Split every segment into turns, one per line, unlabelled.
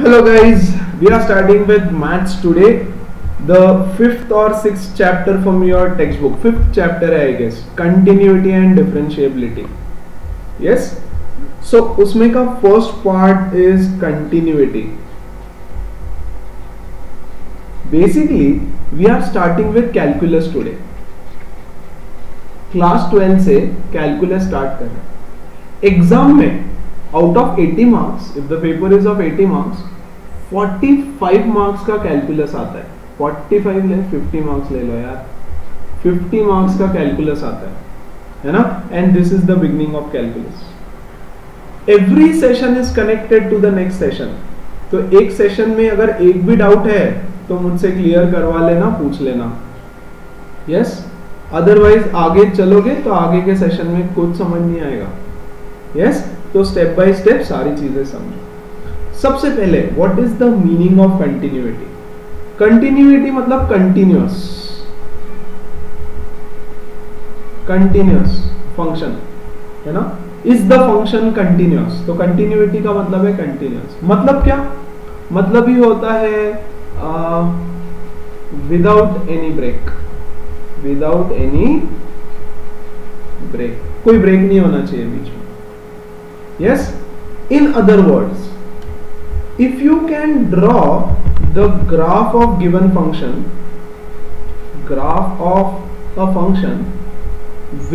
Hello guys, we are starting with maths today. The fifth or sixth chapter from your textbook. Fifth chapter है I guess. Continuity and differentiability. Yes. So उसमें का first part is continuity. Basically, we are starting with calculus today. Class 12 से calculus start करना. Exam में out of 80 marks, if the paper is of 80 marks, 45 marks का calculus आता है. 45 ले 50 marks ले लो यार, 50 मार्क्स का कैलकुलस आता है ना. And this is the beginning of calculus. Every session is connected to the next session. तो एक सेशन में अगर एक भी डाउट है तो मुझसे क्लियर करवा लेना, पूछ लेना. यस, अदरवाइज आगे चलोगे तो आगे के सेशन में कुछ समझ नहीं आएगा. यस, तो स्टेप बाय स्टेप सारी चीजें समझो. सबसे पहले what is the meaning of continuity. Continuity मतलब कंटिन्यूअस, कंटिन्यूअस फंक्शन है ना. Is the function continuous. तो कंटिन्यूटी का मतलब है कंटिन्यूअस. मतलब क्या? मतलब ही होता है without any break. Without any break, कोई ब्रेक नहीं होना चाहिए बीच में. Yes, in other words, if you can draw the graph of given function, graph of a function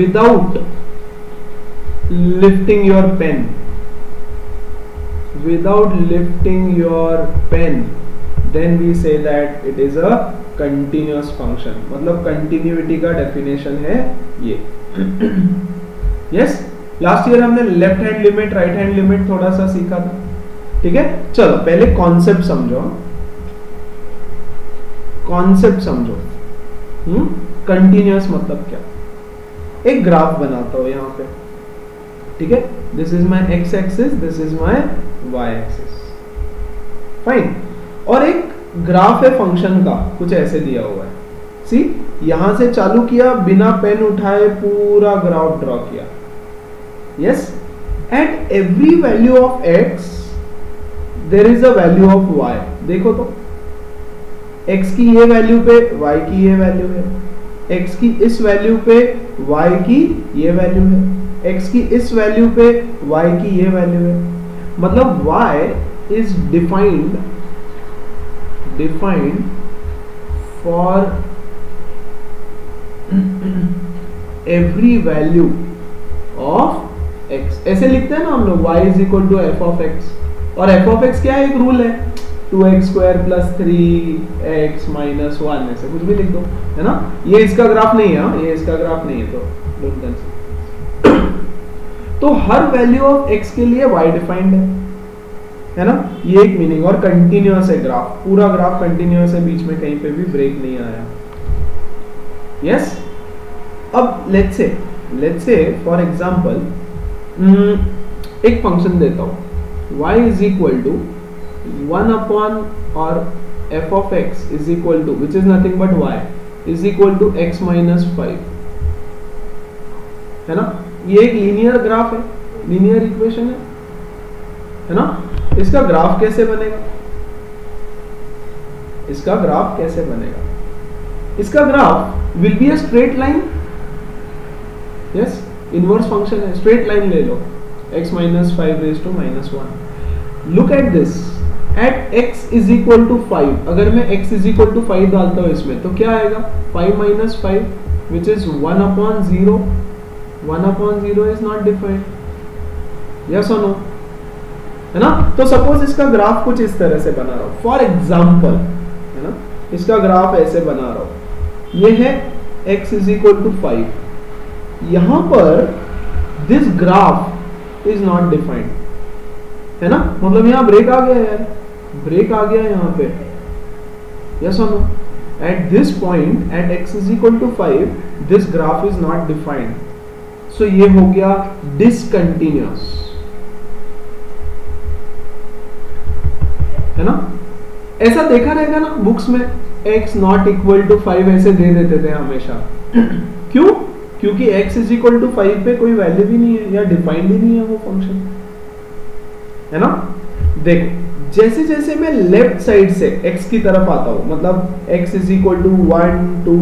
without lifting your pen, without lifting your pen, then we say that it is a continuous function. मतलब continuity का definition है ये. Yes. Last year हमने left hand limit, right hand limit थोड़ा सा सीखा था. ठीक है, चलो पहले कॉन्सेप्ट समझो. कॉन्सेप्ट समझो. कंटिन्यूअस मतलब क्या. एक ग्राफ बनाता हूं यहां पे. ठीक है, this is my X axis, this is my Y axis. Fine. और एक ग्राफ है फंक्शन का, कुछ ऐसे दिया हुआ है. सी, यहां से चालू किया, बिना पेन उठाए पूरा ग्राफ ड्रॉ किया. Yes, at every value of x there is a value of y. देखो तो x की ये वैल्यू पे y की ये वैल्यू है, x की इस वैल्यू पे y की ये वैल्यू है, x की इस वैल्यू पे y की ये वैल्यू है. मतलब y is defined for every value of x. ऐसे लिखते हैं ना हम लोग, y is equal to F of X. और एफ ऑफ एक्स क्या है? एक रूल है, 2x² + 3x - 1. ऐसे कुछ भी लिख दो, है ना. ये इसका ग्राफ नहीं है, ये इसका ग्राफ नहीं है, तो डोंट कंसीडर. तो हर वैल्यू ऑफ x के लिए y डिफाइंड है ना. ये एक मीनिंग. और कंटिन्यूअस है ग्राफ, पूरा ग्राफ कंटिन्यूअस है, बीच में कहीं पे भी ब्रेक नहीं आया. यस. अब लेट्स से फॉर एग्जांपल एक फंक्शन देता हूं, y is equal to 1 upon और f of x is equal to, which is nothing but y is equal to x - 5, है ना. ये एक लीनियर ग्राफ है, लीनियर इक्वेशन है ना. इसका ग्राफ कैसे बनेगा? इसका ग्राफ कैसे बनेगा? इसका graph will be a straight line. Yes, inverse function है, स्ट्रेट लाइन ले लो, x - 5 raised to -1. Look at this. At x is equal to 5, अगर मैं x इज इक्वल टू 5 डालता हूं इसमें, तो क्या आएगा? 5 - 5 which is 1/0. 1/0 is not defined. Yes और नो, है ना. तो सपोज इसका ग्राफ कुछ इस तरह से बना रहा हूं, फॉर एग्जाम्पल, है ना. इसका ग्राफ ऐसे बना रहा हूं. ये है x इज इक्वल टू 5. यहां पर this graph is not defined, है ना. मतलब यहां ब्रेक आ गया यार, ब्रेक आ गया यहां पे. यस और no. At this point at x is equal to 5 this graph is not defined. So ये हो गया डिसकंटिन्यूअस, है ना. ऐसा देखा रहेगा ना बुक्स में, x नॉट इक्वल टू 5 ऐसे दे देते थे हमेशा. क्यों? क्योंकि x इज इक्वल टू 5 पे कोई वैल्यू भी नहीं है या डिफाइंड ही नहीं है वो फंक्शन, है ना. देखो, जैसे जैसे मैं लेफ्ट साइड से x की तरफ आता हूं, मतलब x इज इक्वल टू 1 2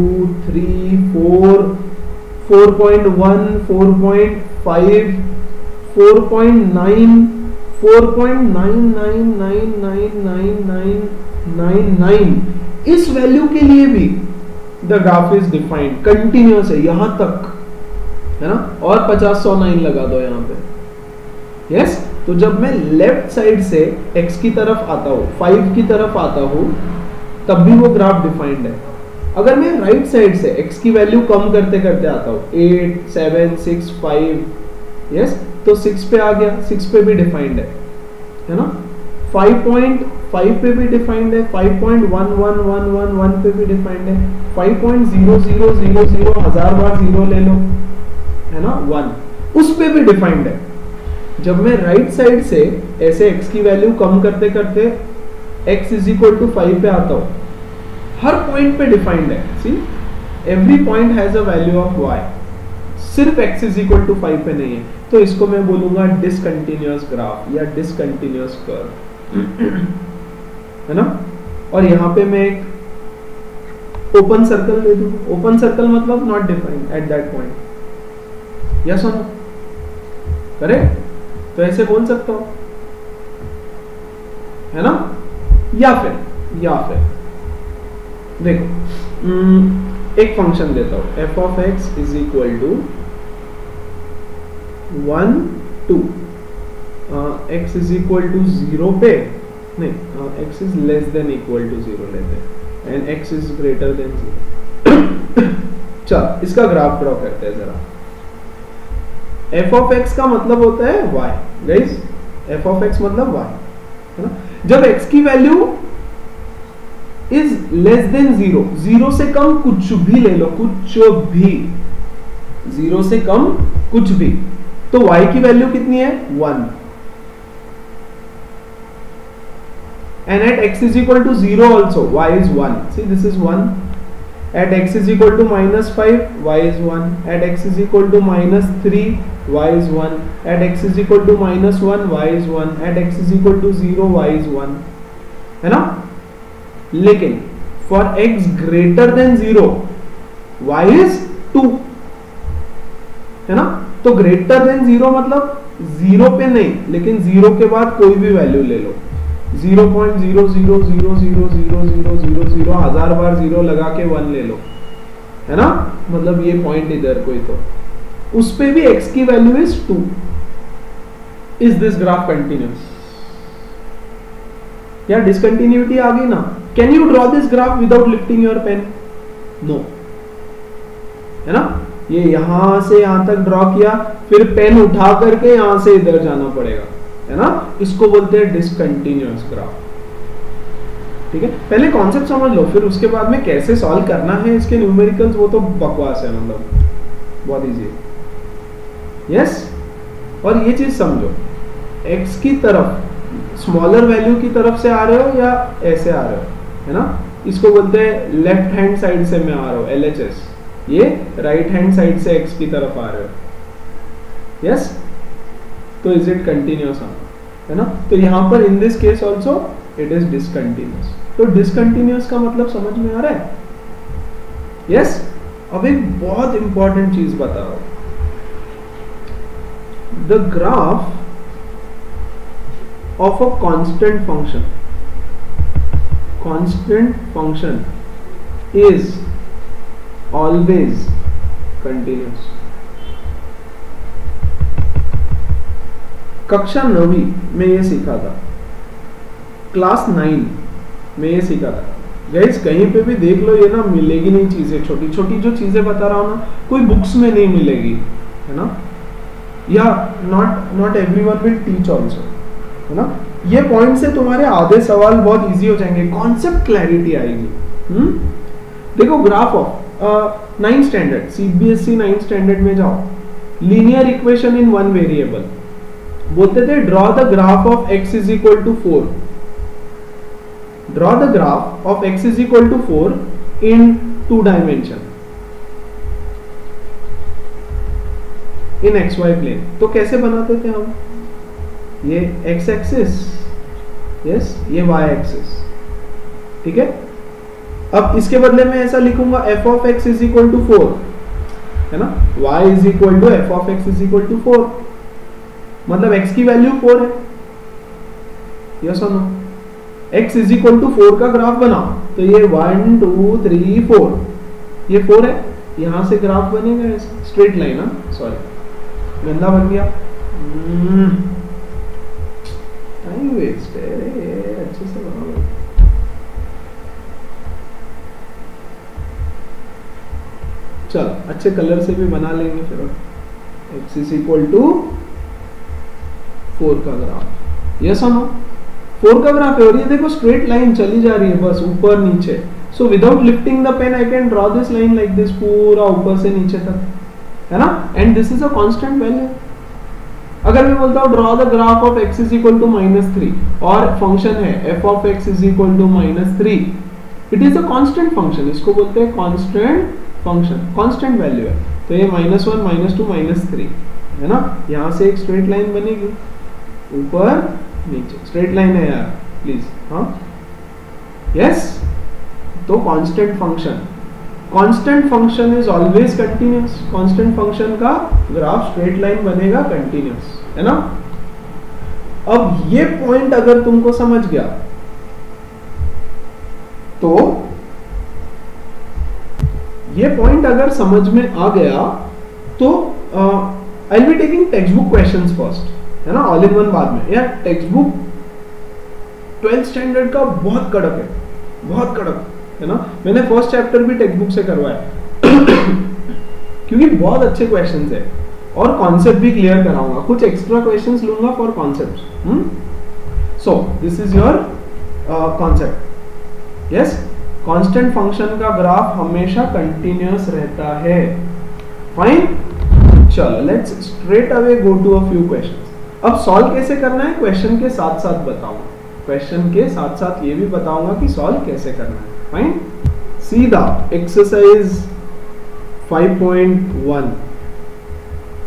3 4 4.1 4.5 4.9 4.99999999 इस वैल्यू के लिए भी the graph is defined, continuous है यहां तक, है ना, और 50-100 लगा दो यहां पे। यस तो जब मैं लेफ्ट साइड से x की तरफ आता हूं, 5 की तरफ आता हूं, तब भी वो ग्राफ डिफाइंड है। अगर मैं राइट साइड से x की वैल्यू कम करते करते आता हूं, 8 7 6 5, यस तो 6 पे आ गया, 6 पे भी डिफाइंड है ना, 5.5 पे भी डिफाइंड है, 5.1111 पे भी डिफाइंड है, 5.0000 1000 बार 0 ले लो, है ना, 1 उस पे भी डिफाइंड है। जब मैं राइट साइड से ऐसे x की वैल्यू कम करते करते x इज इक्वल टू 5 पे आता हूं, हर पॉइंट पे डिफाइंड है। See every point has a value of y, सिर्फ x इज इक्वल टू 5 पे नहीं है, तो इसको मैं बोलूंगा डिसकंटिन्यूअस ग्राफ या डिसकंटिन्यूअस कर्व, है ना। और यहां पे मैं एक ओपन सर्कल ले दूं, ओपन सर्कल मतलब not defined at that point, yes और नो, करेक्ट, तो ऐसे बोल सकता हूं, है ना। या फिर देखो एक फंक्शन लेता हूं, f of x is equal to 1 2 x is equal to 0 पे नहीं, x is less than equal to 0 लेते हैं and x is greater than 0। चल इसका ग्राफ ड्रॉ करते हैं जरा। f of x का मतलब होता है y, guys f of x मतलब y, है ना। जब x की वैल्यू इज लेस देन 0, 0 से कम कुछ भी ले लो, कुछ भी, 0 से कम कुछ भी, तो y की वैल्यू कितनी है 1, and at x is equal to 0 also y is 1, see this is 1, at x is equal to -5 y is 1, at x is equal to -3 y is 1, at x is equal to -1 y is 1, at x is equal to 0 y is 1, है ना। लेकिन for x greater than 0 y is 2, है ना। तो greater than 0 मतलब 0 पे नहीं, लेकिन 0 के बाद कोई भी वैल्यू ले लो, 0.00000000 1000 बार 0 लगा के 1 ले लो, है ना, मतलब ये पॉइंट इधर कोई, तो उस पे भी x की value is 2। Is this graph continuous या डिसकंटिन्यूटी आ गई ना। Can you draw this graph without lifting your pen? No, है ना। ये यहां से यहां तक ड्रॉ किया, फिर पेन उठा करके यहां से इधर जाना पड़ेगा, है ना। इसको बोलते हैं डिसकंटिन्यूअस ग्राफ, ठीक है। पहले कॉन्सेप्ट समझ लो, फिर उसके बाद में कैसे सॉल्व करना है इसके न्यूमेरिकल्स, वो तो बकवास है, मतलब बहुत इजी है। यस और ये चीज समझो, x की तरफ स्मॉलर वैल्यू की तरफ से आ रहे हो या ऐसे आ रहे हो, है ना। इसको बोलते हैं लेफ्ट हैंड साइड से मैं आ रहा हूं, LHS, ये राइट हैंड साइड से x की तरफ आ रहे हो, यस तो इज इट कंटिन्यूअस, है ना। तो यहां पर in this case also it is discontinuous. तो डिसकंटिन्यूअस का मतलब समझ में आ रहा है, यस। अब एक बहुत इंपॉर्टेंट चीज बता रहा हूं, the graph of a constant function is always continuous। कक्षा 9वीं में ये सीखा था, क्लास 9 में ये सीखा था। गाइस कहीं पे भी देख लो, ये ना मिलेगी नहीं चीजें, छोटी छोटी जो चीजें बता रहा हूं ना, कोई बुक्स में नहीं मिलेगी, है ना, या not everyone will teach also, है ना। ये पॉइंट से तुम्हारे आधे सवाल बहुत इजी हो जाएंगे, कॉन्सेप्ट क्लैरिटी आएगी। देखो graph of 9th standard, CBSE 9th standard में जाओ, linear equation in one variable, बोलते थे draw the graph of x is equal to 4, draw the graph of x is equal to 4 in 2 dimension in XY plane. तो कैसे बनाते थे हम, ये x एक्सिस यस, ये वाई एक्सिस, ठीक है। अब इसके बदले में ऐसा लिखूंगा F of X is equal to 4, है ना, y is equal to F of X is equal to 4, मतलब x की वैल्यू 4 है, यस और no. x is equal to 4 का ग्राफ बनाओ तो ये 1 2 3 4, ये 4 है, यहां से ग्राफ बनेगा स्ट्रेट लाइन, हाँ सॉरी गंदा बन गया, टाइम वेस्ट है, अच्छे से बनाओ। चलो अच्छे कलर से भी बना लेंगे फिर। x इज इक्वल टू 4 का ग्राफ, यस और नो, 4 का ग्राफ है और ये देखो स्ट्रेट लाइन चली जा रही है बस ऊपर नीचे। So without lifting the pen I can draw this line like this, पूरा ऊपर से नीचे तक, है ना, and this is a constant value. अगर मैं बोलता हूँ draw the graph of x is equal to -3 और फंक्शन है f of x is equal to -3, it is a constant function, इसको बोलते हैं कांस्टेंट फंक्शन, कांस्टेंट वैल्यू है, तो ये -1 -2 -3 है ना, यहां से एक स्ट्रेट लाइन बनेगी ऊपर नीचे, स्ट्रेट लाइन है यार प्लीज, हाँ यस। तो constant function, constant function is always continuous, constant function का ग्राफ स्ट्रेट लाइन बनेगा कंटिन्यूअस, है ना। अब ये पॉइंट अगर तुमको समझ गया तो ये पॉइंट अगर समझ में आ गया तो I will be taking text book questions first, है ना, ऑल इन वन बाद में। यार टेक्स्ट बुक 12th स्टैंडर्ड का बहुत कड़क है, बहुत कड़क, है ना, मैंने फर्स्ट चैप्टर भी टेक्स्ट बुक से करवाया क्योंकि बहुत अच्छे क्वेश्चंस है और कॉन्सेप्ट भी क्लियर कराऊंगा, कुछ एक्स्ट्रा क्वेश्चंस लूंगा for concepts. So this is your concept, yes. Constant function का ग्राफ हमेशा कंटिन्यूअस रहता है, फाइन। चलो let's straight away go to a few questions. अब सॉल्व कैसे करना है क्वेश्चन के साथ साथ बताऊंगा, क्वेश्चन के साथ साथ ये भी बताऊंगा कि सॉल्व कैसे करना है, फाइन। सीधा exercise 5.1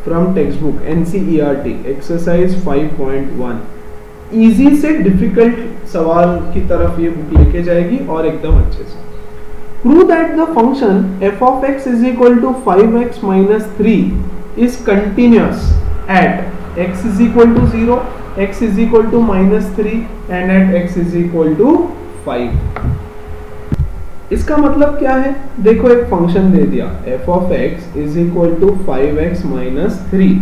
from text book NCERT, exercise 5.1, easy से डिफिकल्ट सवाल की तरफ ये बुक लेके जाएगी और एकदम अच्छे से। Prove that the function f of x is equal to 5x minus 3 is continuous at x is equal to 0, x is equal to -3 and at x is equal to 5। इसका मतलब क्या है, देखो एक फंक्शन दे दिया f of x is equal to 5x minus 3,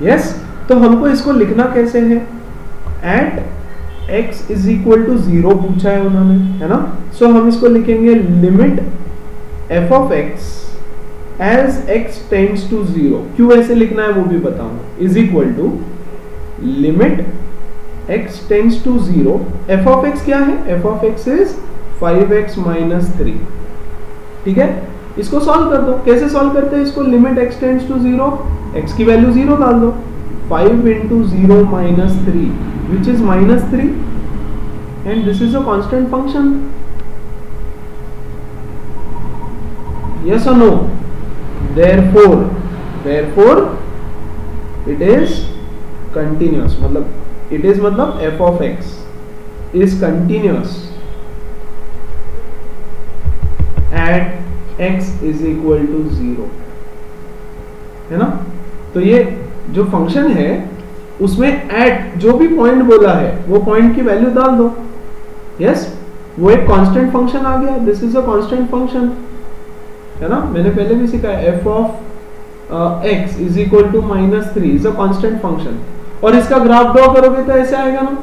yes. तो हमको इसको लिखना कैसे है, at x is equal to 0 पूछा है उन्होंने, है ना। सो हम इसको लिखेंगे limit f of x as x tends to 0, क्यों ऐसे लिखना है वो भी बताऊंगा, is equal to limit x tends to 0, f of x क्या है, f of x is 5x minus 3, ठीक है। इसको सॉल्व कर दो, कैसे सॉल्व करते हैं इसको, limit x tends to 0, x की वैल्यू 0 डाल दो, 5 into 0 minus 3 which is -3 and this is a constant function, yes or no, therefore it is continuous, मतलब it is मतलब f of x is continuous at x is equal to 0, है ना। तो ये जो फंक्शन है उसमें एट जो भी पॉइंट बोला है वो पॉइंट की वैल्यू डाल दो, यस, वो एक कांस्टेंट फंक्शन आ गया, this is a constant function, है ना, मैंने पहले भी सीखा है f of x is equal to -3 is a constant function, और इसका ग्राफ ड्रॉ करोगे तो ऐसे आएगा ना,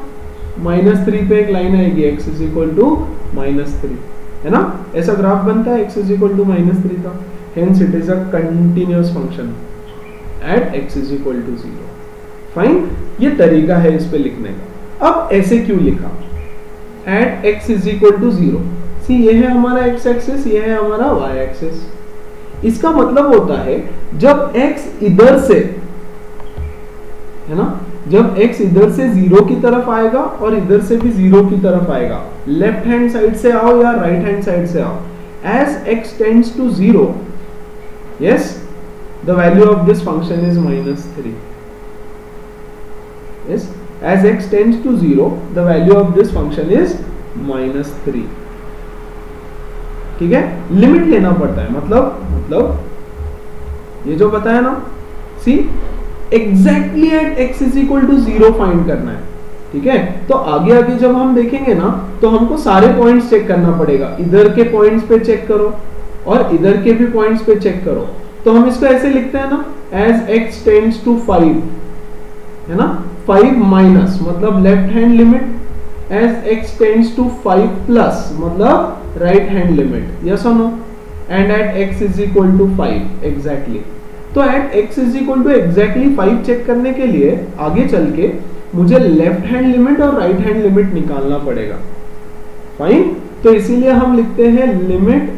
-3 पे एक लाइन आएगी x is equal to -3, है ना, ऐसा ग्राफ बनता है x is equal to -3 का, hence it is a continuous function at x is equal to 0, fine. ये तरीका है इस पे लिखने का। अब ऐसे क्यों लिखा, at x is equal to 0, सी ये है हमारा x एक्सिस, ये है हमारा y एक्सिस, इसका मतलब होता है जब x इधर से, है ना, जब x इधर से 0 की तरफ आएगा और इधर से भी 0 की तरफ आएगा, लेफ्ट हैंड साइड से आओ या राइट हैंड साइड से आओ, as x tends to 0, yes, the value of this function is -3, yes, as x tends to 0 the value of this function is -3. ठीक है, लिमिट लेना पड़ता है, मतलब ये जो बताया ना, see exactly at x is equal to 0 find करना है. ठीक है, तो आगे जब हम देखेंगे ना तो हमको सारे पॉइंट्स चेक करना पड़ेगा. इधर के पॉइंट्स पे चेक करो और इधर के भी पॉइंट्स पे चेक करो. तो हम इसको ऐसे लिखते हैं ना, एज x टेंड्स टू 5, है ना, 5 माइनस मतलब left hand limit, as x tends to 5 plus मतलब राइट हैंड लिमिट. यस और no? And at x is equal to 5 exactly. तो at x is equal to exactly 5 check करने के लिए आगे चल के मुझे लेफ्ट हैंड लिमिट और राइट हैंड लिमिट निकालना पड़ेगा. फाइन, तो इसीलिए हम लिखते हैं लिमिट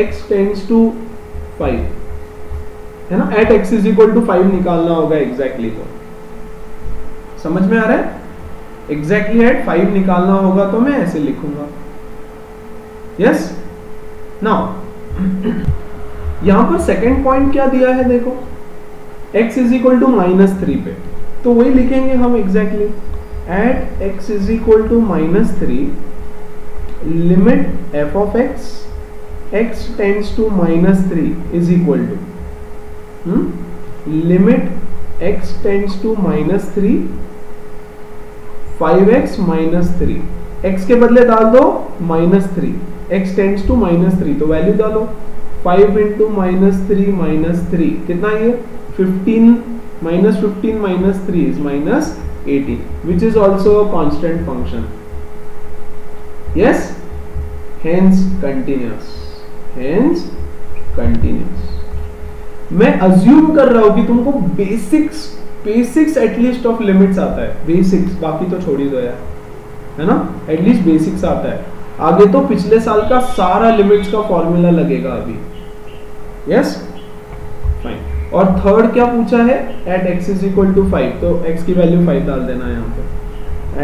x टेंड्स टू 5, है ना, at x is equal to 5 निकालना होगा एग्जैक्टली. तो समझ में आ रहा है? एग्जैक्टली एट 5 निकालना होगा तो मैं ऐसे लिखूंगा. यस, नाउ यहां पर सेकेंड पॉइंट क्या दिया है देखो, x इज इक्वल टू -3 पे, तो वही लिखेंगे हम exactly. At x is equal to -3 limit f of x tends to -3 is equal to limit x tends to -3 5x -3. x के बदले डाल दो -3, x टेंड्स टू -3 तो वैल्यू डालो 5 इंटू -3 कितना ये 15 -15 -3 is -18 which is also a constant function. Yes, hence continuous. मैं assume कर रहा हूं कि तुमको बेसिक्स एटलीस्ट ऑफ लिमिट्स आता है, बेसिक्स, बाकी तो छोड़ ही दो यार, है ना, एटलीस्ट बेसिक्स आता है. आगे तो पिछले साल का सारा लिमिट्स का फॉर्मूला लगेगा अभी. Yes, fine. और थर्ड क्या पूछा है, at x is equal to 5, तो x की वैल्यू 5 डाल देना यहाँ पे.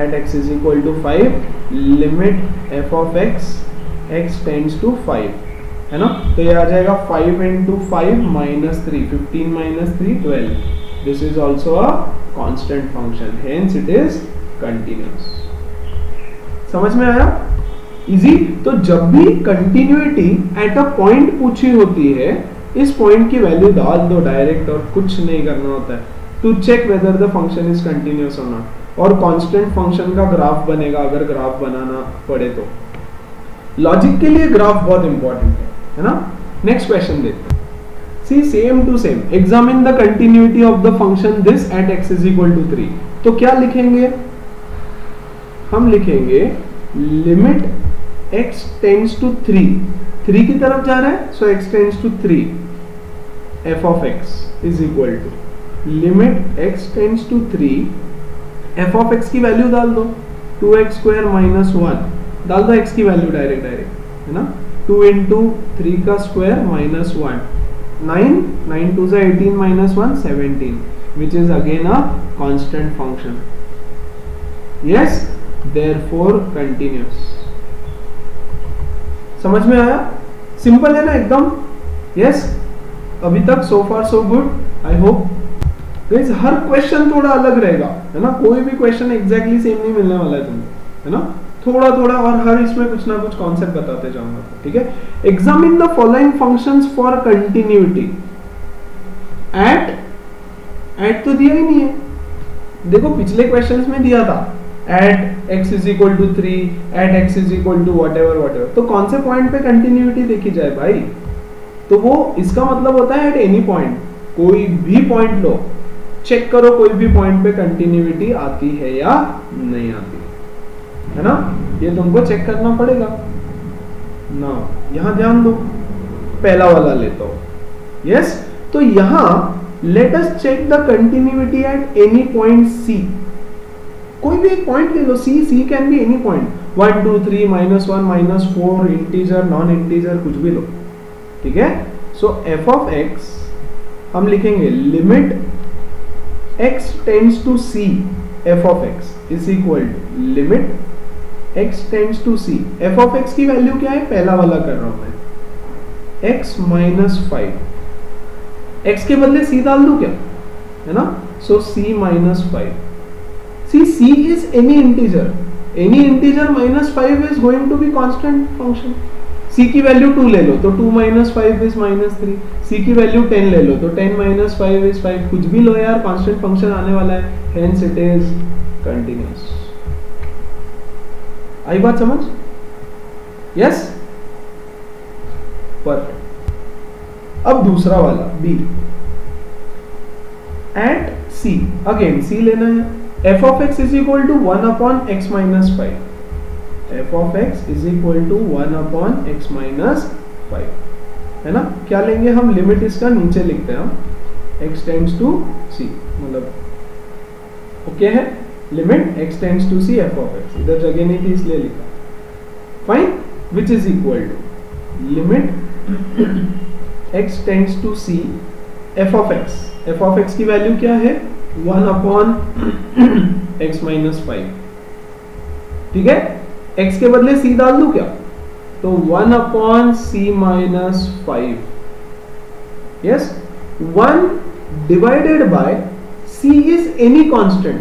At x is equal to 5 limit f of x tends to 5, है ना, तो ये आ जाएगा 5 into 5 -3, 15 -3 12. This is also a constant function, hence it is continuous. समझ में आया? इजी. तो जब भी कंटिन्यूटी एट अ पॉइंट पूछी होती है, इस पॉइंट की वैल्यू डाल दो डायरेक्ट और कुछ नहीं करना होता है, to check whether the function is continuous or not. और कांस्टेंट फंक्शन का ग्राफ बनेगा अगर ग्राफ बनाना पड़े तो. लॉजिक के लिए ग्राफ बहुत इंपॉर्टेंट है ना. नेक्स्ट क्वेश्चन देखते हैं. See same to same, examine the continuity of the function this at x is equal to 3. तो क्या लिखेंगे हम? लिखेंगे लिमिट x टेंड्स टू 3 की तरफ जा रहा है, so x tends to 3 f of x is equal to limit x tends to 3 f of x की वैल्यू डाल दो 2x स्क्वायर माइनस 1 डाल दो, x की वैल्यू डायरेक्ट है ना, 2 इंटू 3 का square minus 1 9 2 18 minus 1 17 which is again a constant function. Yes, therefore continuous. समझ में आया? सिंपल है ना एकदम. यस, अभी तक so far so good. I hope guys हर क्वेश्चन थोड़ा अलग रहेगा, है ना, कोई भी क्वेश्चन एग्जैक्टली सेम नहीं मिलने वाला है तुमको, है ना, थोड़ा थोड़ा और हर इसमें कुछ ना कुछ कॉन्सेप्ट बताते जाऊंगा. ठीक है, examine the following functions for continuity. At तो दिया ही नहीं है, देखो पिछले क्वेश्चंस में दिया था at x is equal to 3, at x is equal to whatever. तो कौन से पॉइंट पे कंटिन्यूटी देखी जाए भाई? तो वो इसका मतलब होता है एट एनी पॉइंट, कोई भी पॉइंट लो, चेक करो कोई भी पॉइंट पे कंटिन्यूटी आती है या नहीं आती, है ना, ये तुमको चेक करना पड़ेगा ना. यहां ध्यान दो, पहला वाला लेता हूं. यस, तो यहां let us check the continuity at any point C. कोई भी एक पॉइंट ले लो, C can be any point, 1 2 3 -1 -4 integer non integer कुछ भी लो. ठीक है, सो f ऑफ x हम लिखेंगे limit x tends to C f of x is equal to limit x tends to C. f of x की value क्या है? पहला वाला कर रहा हूं मैं, x -5. x के बदले C डाल दूं क्या, है ना, सो C -5. C c is any integer minus 5 is going to be constant function. c की वैल्यू 2 ले लो तो 2 minus 5 is minus 3, c की वैल्यू 10 ले लो तो 10 minus 5 is 5, कुछ भी लो यार कांस्टेंट फंक्शन आने वाला है, hence it is continuous. आई बात समझ? Yes, perfect. अब दूसरा वाला b, at c, again c लेना है. f of x is equal to 1 upon x minus 5. f of x is equal to 1 upon x minus 5, है ना. क्या लेंगे हम, लिमिट इसका नीचे लिखते हैं हम, x टेंड्स टू c, मतलब ओके है, limit x tends to c f of x, इधर जगह नहीं थी इसलिए लिखा. Fine, which is equal to limit x tends to c f of x. f of x की वैल्यू क्या है, 1 अपॉन x माइनस 5. ठीक है, x के बदले c डाल दूं क्या, तो 1 upon c minus 5. Yes, 1 divided by c is any constant,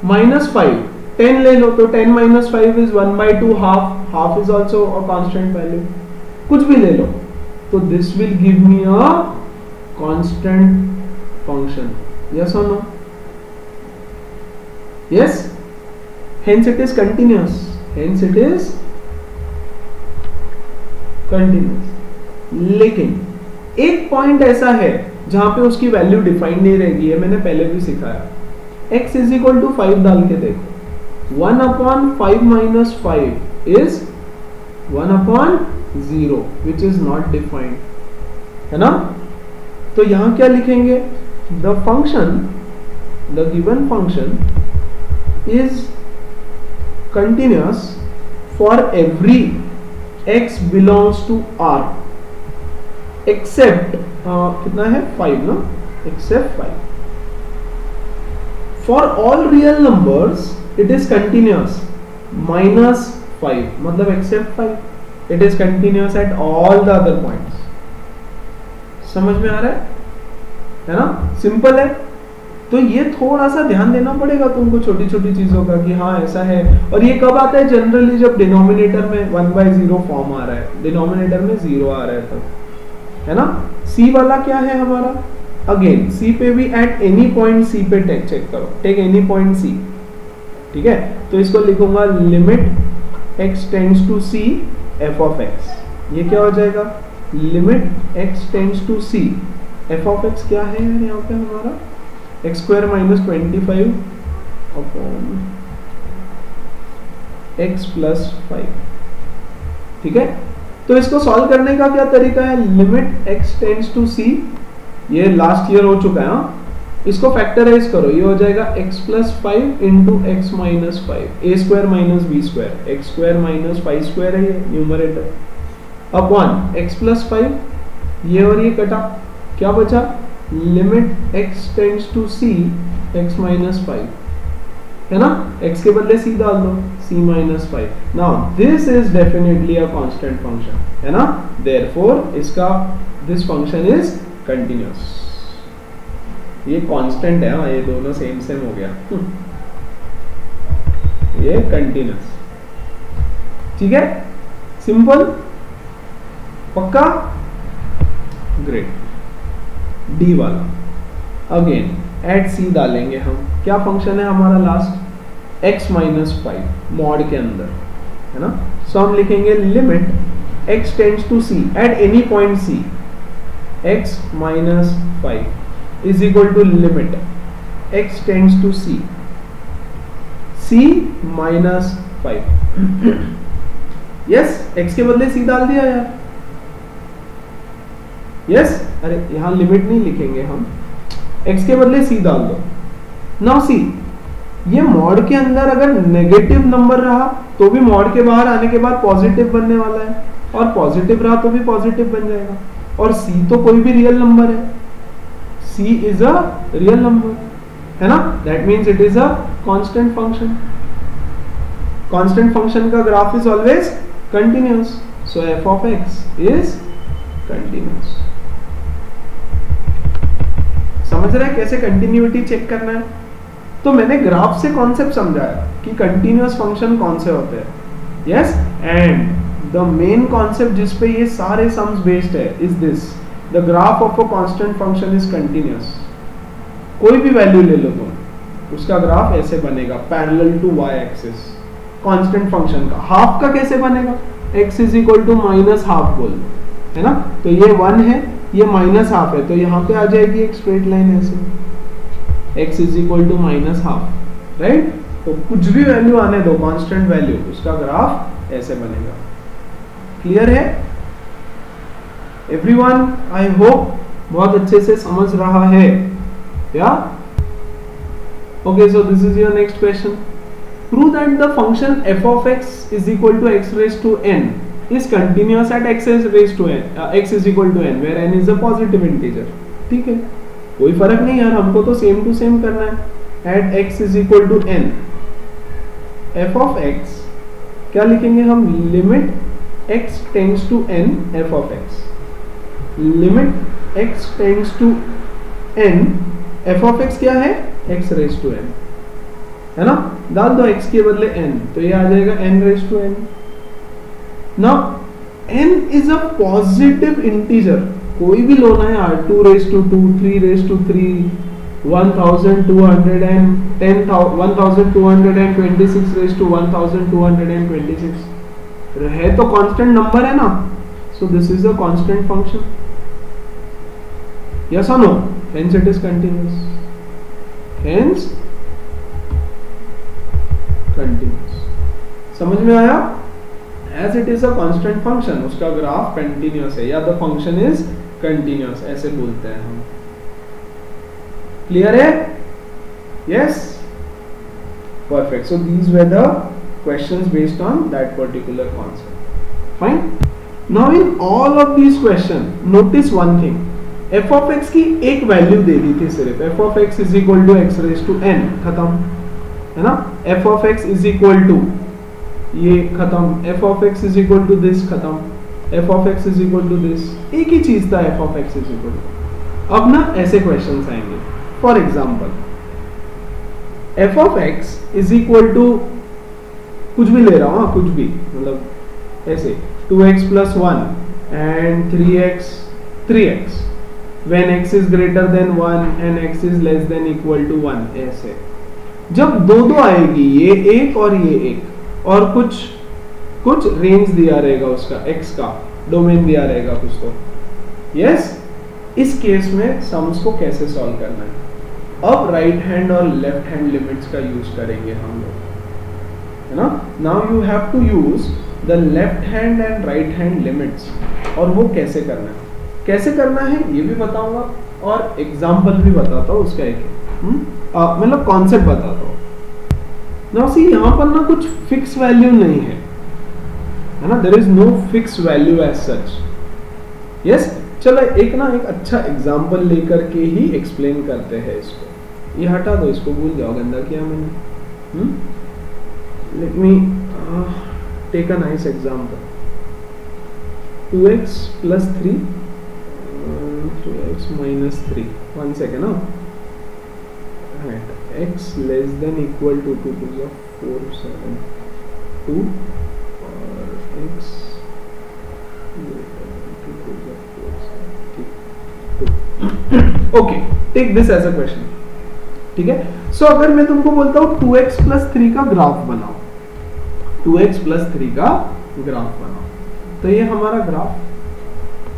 minus 5, 10 ले लो तो 10 minus 5 is 1/2, half is also a constant value, कुछ भी ले लो, तो this will give me a constant function. Yes or no? Yes. Hence it is continuous. Hence it is continuous. लेकिन एक point ऐसा है जहां पे उसकी वैल्यू डिफाइन नहीं रहेगी, है मैंने पहले भी सिखाया. x इज इक्वल टू 5 डाल के देखो, 1 upon 5 minus 5 is 1 upon 0 which is not defined, है ना. तो यहां क्या लिखेंगे, the function, the given function is continuous for every x belongs to R except कितना है 5 ना, except 5. For all real numbers it is continuous minus 5, मतलब except 5, it is continuous at all the other points. समझ में आ रहा है ना, simple है. तो ये थोड़ा सा ध्यान देना पड़ेगा तुमको छोटी छोटी चीजों का कि हाँ ऐसा है. और ये कब आता है, जनरली जब डिनोमिनेटर में 1/0 फॉर्म आ रहा है, डिनोमिनेटर में 0 आ रहा है तब, है ना. c वाला क्या है हमारा, अगेन c पे भी एट एनी पॉइंट c पे चेक करो, टेक एनी पॉइंट c. ठीक है, तो इसको लिखूंगा limit x tends to c f of x. ये क्या हो जाएगा, limit x tends to c f of x क्या है यार यहाँ पे हमारा, x square minus 25 upon x plus 5. ठीक है, तो इसको सॉल्व करने का क्या तरीका है, limit x tends to c, ये लास्ट ईयर हो चुका है. हाँ, इसको फैक्टराइज करो, ये हो जाएगा x plus 5 into x minus 5, a square minus b square, x square minus 5 square है ये न्यूमरेटर, अपॉन x प्लस 5, ये और ये कटा, क्या बचा, limit x tends to c x minus 5, है ना. x के बदले c डाल दो, c minus 5. Now this is definitely a constant function, है ना. देयरफॉर इसका दिस फंक्शन इज कंटिन्यूअस. ये कांस्टेंट है, हाँ ये दोनों सेम सेम हो गया. ये कंटिन्यूअस. ठीक है, सिंपल, पक्का, ग्रेट. डी वाला अगेन एट c डालेंगे हम, क्या फंक्शन है हमारा लास्ट, x माइनस 5 मॉड के अंदर, है ना. सो हम लिखेंगे limit x tends to c at any point c x minus 5 is equal to limit x tends to c minus 5. Yes, x के बदले c डाल दिया यार. यस, अरे यहां लिमिट नहीं लिखेंगे हम, x के बदले c डाल दो. नाउ सी, ये मॉड के अंदर अगर नेगेटिव नंबर रहा तो भी मॉड के बाहर आने के बाद पॉजिटिव बनने वाला है, और पॉजिटिव रहा तो भी पॉजिटिव बन जाएगा. और c तो कोई भी रियल नंबर है, c is a real number, है ना. That means it is a constant function. Constant function का graph is always continuous, so f of x is continuous. समझ रहे हैं कैसे कंटिन्यूटी चेक करना है, तो मैंने ग्राफ से कॉन्सेप्ट समझाया कि कंटिन्यूअस फंक्शन कौन से होते हैं. Yes, and the main concept जिस पे ये सारे सम्स बेस्ड है is this: the graph of a constant function is continuous. कोई भी वैल्यू ले लो तुम, उसका ग्राफ ऐसे बनेगा parallel to y axis. Constant function का हाफ का कैसे बनेगा? x is equal to minus half बोल, है ना. तो ये 1 है, ये माइनस हाफ है, तो यहाँ पे आ जाएगी एक स्ट्रेट लाइन ऐसे, x is equal to minus half, right. तो कुछ भी वैल्यू आने दो, कांस्टेंट वैल्यू, उसका ग्राफ ऐसे बनेगा. क्लियर है एवरीवन? आई होप बहुत अच्छे से समझ रहा है. या okay, so this is your next question. Prove that the function f of x is equal to x raised to n is continuous at x is raised to n, x is equal to n where n is a positive integer. ठीक है, कोई फर्क नहीं यार, हमको तो same to same करना है. at x is equal to n, f of x क्या लिखेंगे हम? Limit x tends to n f of x, limit x tends to n f of x क्या है? x raised to n, है ना. डाल दो x के बदले n, तो ये आ जाएगा n raised to n. Now n is a positive integer, कोई भी लोना है यार, 2 raised to 2, 3 raised to 3, 1210, 1226 raised to 1226 है, तो कांस्टेंट नंबर है ना. So this is a constant function. Yes or no? Hence it is continuous. Hence continuous. समझ में आया? As it is a constant function, उसका ग्राफ continuous है, या the function is continuous, ऐसे बोलते हैं हम. Clear है? Yes? Perfect. So these were the questions based on that particular concept. Fine. Now in all of these questions, notice one thing. f of x की एक value दे दी थी सिर्फ, f of x is equal to x raised to n, खत्म, है ना. f of x is equal to ये खत्म, f of x is equal to this खत्म, f of x is equal to this, एक ही चीज था f of x is equal to. अब ना ऐसे क्वेश्चंस आएंगे. For example f of x is equal to कुछ भी ले रहा हूँ, कुछ भी, मतलब ऐसे 2x plus 1 and 3x when x is greater than 1 and x is less than equal to 1. ऐसे जब दो आएगी, ये एक और ये एक, और कुछ रेंज दिया रहेगा उसका, x का डोमेन दिया रहेगा कुछ तो. यस, इस केस में सम्स को कैसे सॉल्व करना है? अब राइट हैंड और लेफ्ट हैंड लिमिट्स का यूज करेंगे हम लोग, है ना. Now you have to use the left hand and right hand limits. और वो कैसे करना है, कैसे करना है ये भी बताऊंगा, और एग्जाम्पल भी बताता हूँ उसका एक, मतलब कॉन्सेप्ट बताता हूँ. नाउ सी, यहाँ पर ना कुछ फिक्स वैल्यू नहीं है ना, there is no fix value as such. Yes, चलो एक अच्छा एग्जाम्पल लेकर के ही एक्सप्लेन करते हैं इसको. ये हटा दो, इसको भूल जाओ, गंदा किया मैंने. Let me take a nice example. 2x plus 3 2x minus 3. 1 second now. Right. X less than equal to 2 to the 4 7 2 or x greater than 2 to the 4 7 2. Okay, take this as a question. ठीक है. सो अगर मैं तुमको बोलता हूँ 2x plus 3 का graph बनाओ, 2x plus 3 का ग्राफ बनाओ, तो ये हमारा ग्राफ.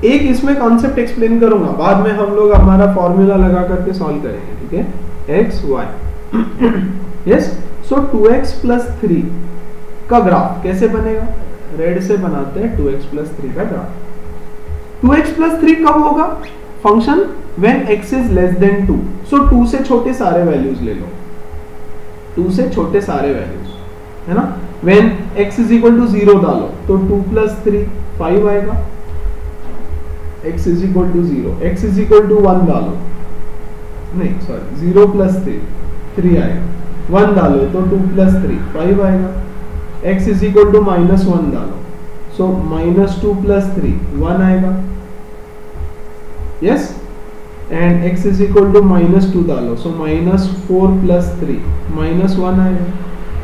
एक इसमें कॉन्सेप्ट एक्सप्लेन करूंगा, बाद में हम लोग हमारा फॉर्मूला लगा करके सॉल्व करेंगे. ठीक है, x y. यस, सो 2x plus 3 का ग्राफ कैसे बनेगा? रेड से बनाते हैं 2x plus 3 का ग्राफ. 2x plus 3 कब होगा? Function when x is less than 2. सो 2 से छोटे सारे वैल्यूज ले लो, 2 से छोटे सारे वैल्यूज, है ना. when x is equal to 0 डालो तो 2 plus 3 5 आएगा. x is equal to 0, x is equal to 1 डालो, नहीं सॉरी 0 plus 3 आएगा. 1 डालो तो 2 plus 3 5 आएगा. x is equal to minus 1 डालो, so minus 2 plus 3 1 आएगा. yes, and x is equal to -2 डालो, सो -4 + 3 -1 आएगा।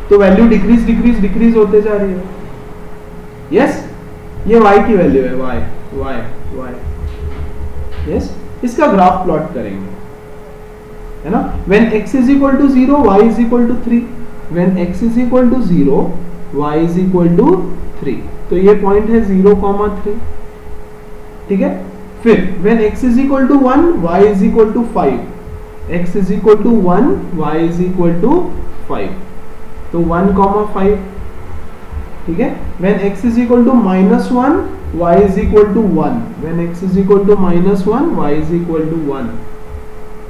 तो वैल्यू डिक्रीज होते जा रही है। यस, ये y की वैल्यू है, y। यस, इसका ग्राफ प्लॉट करेंगे, है ना। When x is equal to 0 y is equal to 3, when x is equal to 0 y is equal to 3, तो ये पॉइंट है 0,3, ठीक है। फिर when x is equal to 1 y is equal to 5, x is equal to 1 y is equal to 5, तो 1,5, ठीक है। When x is equal to -1 y is equal to 1, when x is equal to -1 y is equal to 1,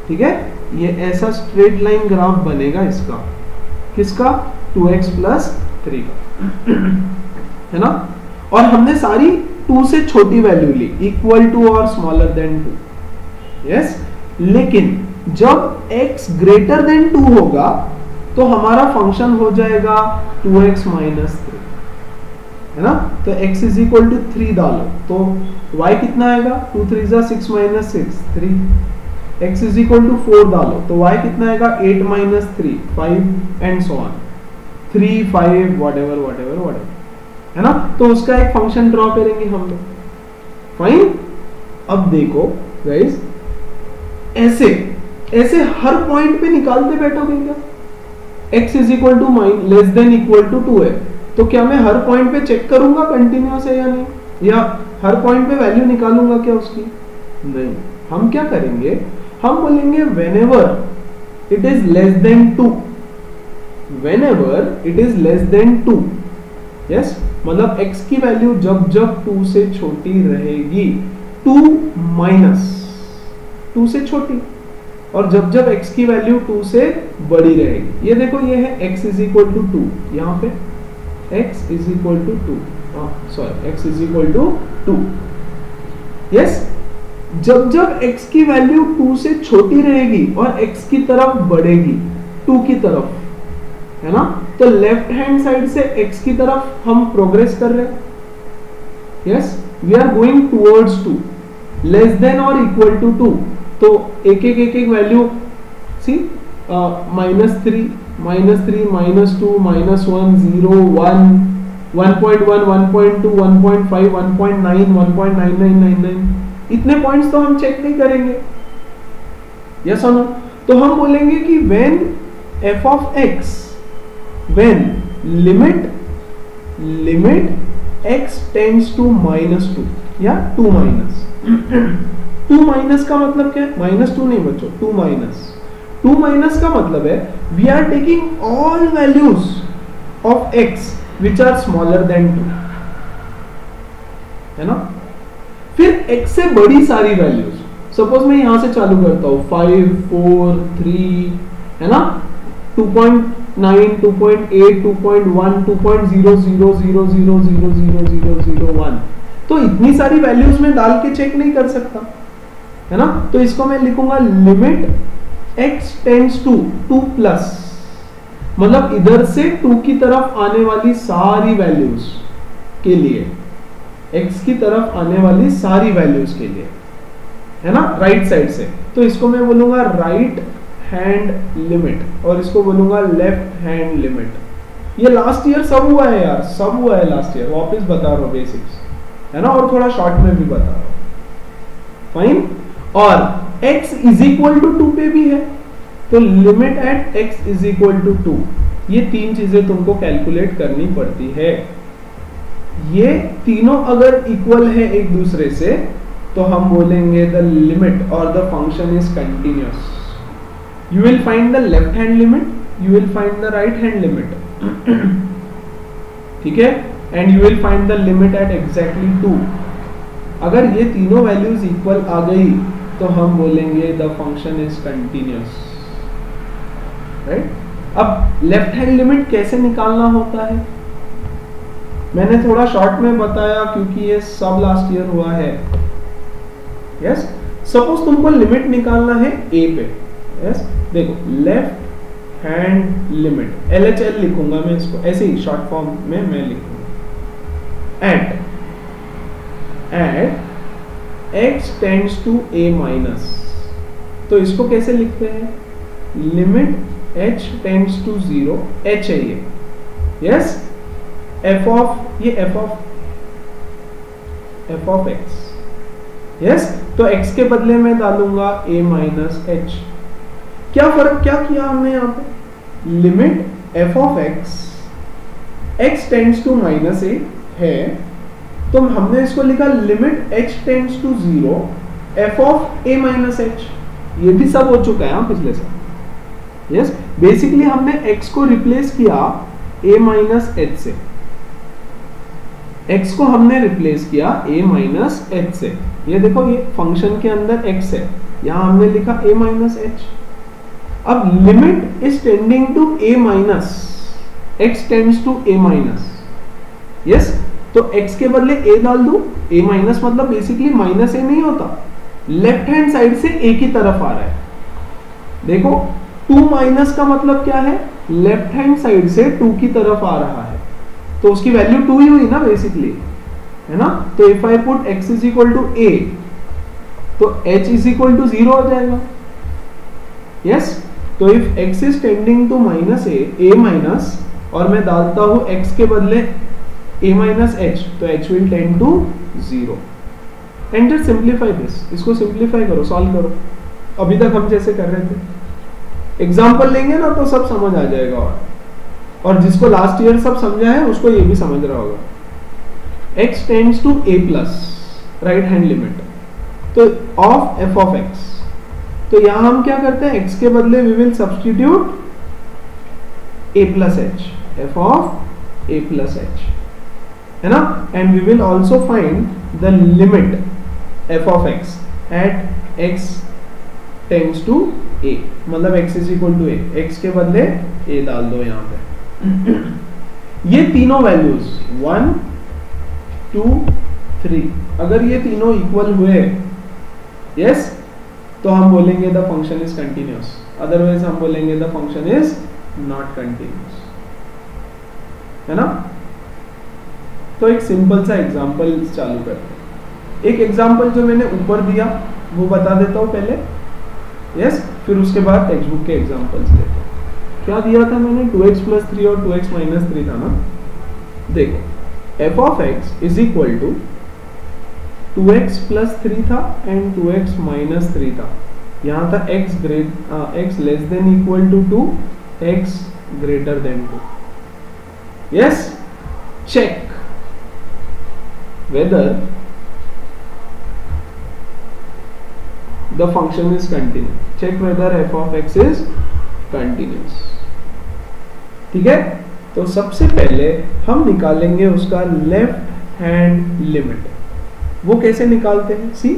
ठीक है। ये ऐसा straight line graph बनेगा इसका, किसका, 2x + 3 का, है ना। और हमने सारी 2 से छोटी वैल्यू ली, इक्वल टू और स्मॉलर देन 2। यस, लेकिन जब x ग्रेटर देन 2 होगा तो हमारा फंक्शन हो जाएगा 2x - 3, है ना। तो x इज इक्वल टू 3 डालो, तो y कितना आएगा, 2 3 = 6 - 6 3। x इज इक्वल टू 4 डालो, तो y कितना आएगा, 8 - 3 5 एंड सो ऑन, 3 5 whatever, है ना। तो उसका एक फंक्शन ड्रॉ करेंगे हम लोग, फाइन। अब देखो गाइस, ऐसे हर पॉइंट पे निकालते बैठोगे क्या। x is equal to less than equal to 2 है, तो क्या मैं हर पॉइंट पे चेक करूंगा कंटिन्यूअस है या नहीं, या हर पॉइंट पे वैल्यू निकालूंगा क्या उसकी, नहीं। हम क्या करेंगे, हम बोलेंगे whenever it is less than 2, whenever it is less than 2, yes, मतलब x की वैल्यू जब 2 से छोटी रहेगी, 2 - 2 से छोटी, और जब x की वैल्यू 2 से बड़ी रहेगी। ये देखो, ये है x इज इक्वल टू 2, यहाँ पे x is equal to 2, sorry x is equal to 2। Yes, जब x की वैल्यू 2 से छोटी रहेगी और x की तरफ बढ़ेगी, 2 की तरफ, है ना, तो लेफ्ट हैंड साइड से x की तरफ हम प्रोग्रेस कर रहे हैं। Yes, we are going towards 2, less than or equal to 2, तो एक वैल्यू, सी, -3 -3 -2 -1 0 1 1.1 1.2 1.5 1.9 1.9999, इतने पॉइंट्स तो हम चेक नहीं करेंगे, यस और नो। तो हम बोलेंगे कि when f of x, when limit x tends to -2 या 2 माइनस 2 माइनस का मतलब क्या है, -2 नहीं बच्चों, 2 माइनस का मतलब है we are taking all values of x which are smaller than 2, है ना। फिर x से बड़ी सारी वैल्यूज, सपोज मैं यहां से चालू करता हूं 5 4 3, है ना, 2.9 2.8 2.1 2.000000001, तो इतनी सारी वैल्यूज में डाल के चेक नहीं कर सकता, है ना। तो इसको मैं लिखूंगा लिमिट x टेंड्स टू 2+, मतलब इधर से 2 की तरफ आने वाली सारी वैल्यूज के लिए, x की तरफ आने वाली सारी वैल्यूज के लिए, है ना, राइट साइड से। तो इसको मैं बोलूंगा राइट हैंड लिमिट, और इसको बोलूंगा लेफ्ट हैंड लिमिट। ये लास्ट ईयर सब हुआ है यार, सब हुआ है लास्ट ईयर, वापस बता रहा हूं बेसिक्स, है ना, और थोड़ा शॉर्ट में भी बता रहा हूं, फाइन। और x इज इक्वल टू 2 पे भी है, तो limit at x is equal to 2, ये 3 चीजें तुमको कैलकुलेट करनी पड़ती है। ये तीनों अगर इक्वल है एक दूसरे से, तो हम बोलेंगे द लिमिट और the function is continuous. You will find the left hand limit, you will find the right hand limit, ठीक है, and you will find the limit at exactly 2। अगर ये तीनों वैल्यूज इक्वल आ गई तो हम बोलेंगे the function is continuous, right. अब लेफ्ट हैंड लिमिट कैसे निकालना होता है, मैंने थोड़ा शॉर्ट में बताया क्योंकि ये सब लास्ट ईयर हुआ है। यस, सपोज तुमको लिमिट निकालना है a पे, यस, देखो लेफ्ट हैंड लिमिट, LHL लिखूंगा मैं इसको, ऐसे ही शॉर्ट फॉर्म में मैं लिखूंगा, at x tends to a minus, तो इसको कैसे लिखते हैं, limit h tends to 0, h है ये, yes, f of x, yes, तो x के बदले में डालूंगा a माइनस h। क्या किया हमने यहाँ पे, limit f of x tends to minus a है, तो हमने इसको लिखा limit h tends to 0 f of a minus h। ये भी सब हो चुका है पिछले से, यस। बेसिकली हमने x को रिप्लेस किया a माइनस h से, x को हमने रिप्लेस किया a माइनस h से। ये देखो, ये फंक्शन के अंदर x है, यहां हमने लिखा a माइनस h। अब limit is tending to a minus, x tends to a minus, yes, तो x के बदले a डाल दो, a माइनस मतलब बेसिकली माइनस a नहीं होता, लेफ्ट हैंड साइड से a की तरफ आ रहा है। देखो 2 माइनस का मतलब क्या है, लेफ्ट हैंड साइड से 2 की तरफ आ रहा है, तो उसकी वैल्यू 2 ही हुई ना बेसिकली, है ना। तो if I put x is equal to a, तो h इज इक्वल टू 0 हो जाएगा, यस। तो if x is tending to minus a minus, और मैं डालता हूं x के बदले a माइनस h, तो h will tend to 0। And just simplify this, इसको सिंप्लीफाई करो, सॉल्व करो, अभी तक हम जैसे कर रहे थे। एग्जाम्पल लेंगे ना तो सब समझ आ जाएगा, और जिसको लास्ट ईयर सब समझा है उसको ये भी समझ रहा होगा। x tends to a plus, right hand limit, तो ऑफ f ऑफ x, तो यहां हम क्या करते हैं, x के बदले we will substitute a plus h, f of a plus h, है ना। And we will also find the limit f of x at x tends to a, मतलब x is equal to a, x के बदले a डाल दो यहां पे। ये तीनों वैल्यूज 1 2 3, अगर ये तीनों इक्वल हुए, यस, तो हम बोलेंगे the function is continuous, otherwise हम बोलेंगे the function is not continuous, है ना। तो एक सिंपल सा एग्जांपल चालू करते हैं। एक एग्जांपल जो मैंने ऊपर दिया वो बता देता हूं पहले, यस, फिर उसके बाद टेक्स्ट बुक के एग्जांपल्स लेते हैं। क्या दिया था मैंने, 2x प्लस 3 और 2x माइनस 3 था ना। देखो f of x is equal to 2x plus 3 था एंड 2x माइनस 3 था, यहां था x less than equal to 2, x greater than 2, yes. Check whether the function is continuous, check whether f of x is continuous, ठीक है। तो सबसे पहले हम निकालेंगे उसका लेफ्ट हैंड लिमिट। वो कैसे निकालते हैं, सी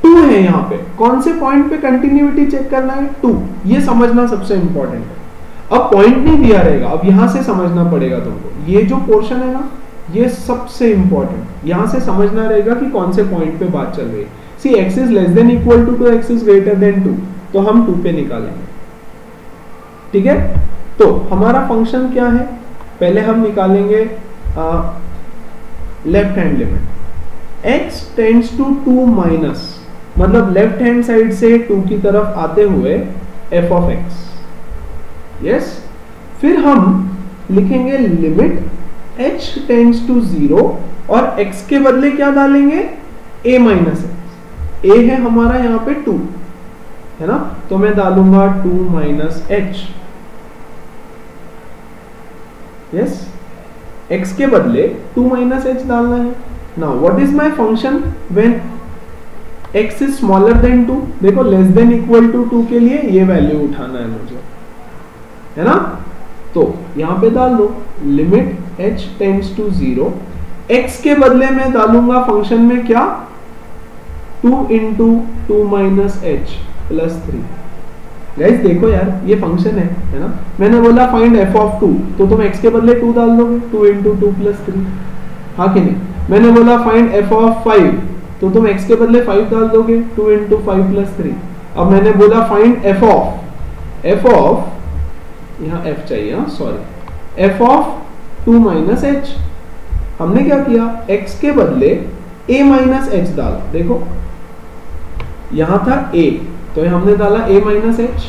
2 है यहाँ पे, कौन से पॉइंट पे कंटिन्यूटी चेक करना है, 2, ये समझना सबसे इंपॉर्टेंट है। अब पॉइंट नहीं दिया रहेगा, अब यहां से समझना पड़ेगा तुमको, ये जो पोर्शन है ना ये सबसे इंपॉर्टेंट, यहां से समझना रहेगा कि कौन से पॉइंट पे बात चल रही है। See x is less than equal to 2, x is greater than 2, तो हम 2 पे निकालेंगे, ठीक है। तो हमारा फंक्शन क्या है, पहले हम निकालेंगे left hand limit, x tends to 2 minus, मतलब लेफ्ट हैंड साइड से 2 की तरफ आते हुए f ऑफ x, यस। फिर हम लिखेंगे लिमिट h टेंड्स टू 0 और x के बदले क्या डालेंगे, a माइनस x, a है हमारा यहाँ पे 2, है ना, तो मैं डालूंगा 2 माइनस h, यस, x के बदले 2 माइनस h डालना है। Now what is my function when x is smaller than 2, देखो लेस देन इक्वल टू 2 के लिए ये वैल्यू उठाना है मुझे, है ना। तो यहां पे डाल दो limit h tends to 0, x के बदले में डालूंगा फंक्शन में क्या, 2 into 2 minus h plus 3। Guys देखो यार ये फंक्शन है ना, मैंने बोला फाइंड f ऑफ 2, तो तुम x के बदले 2 डाल दोगे, 2 इंटू 2 प्लस 3, हाँ कि नहीं। मैंने बोला फाइंड f ऑफ 5, तो तुम x के बदले 5 डाल दोगे, 2 इंटू 5 प्लस 3। अब मैंने बोला फाइंड f ऑफ यहाँ f चाहिए, हाँ sorry, f of 2 minus h, हमने क्या किया, x के बदले a माइनस h डाला, देखो यहां था a, तो ये हमने डाला a माइनस एच,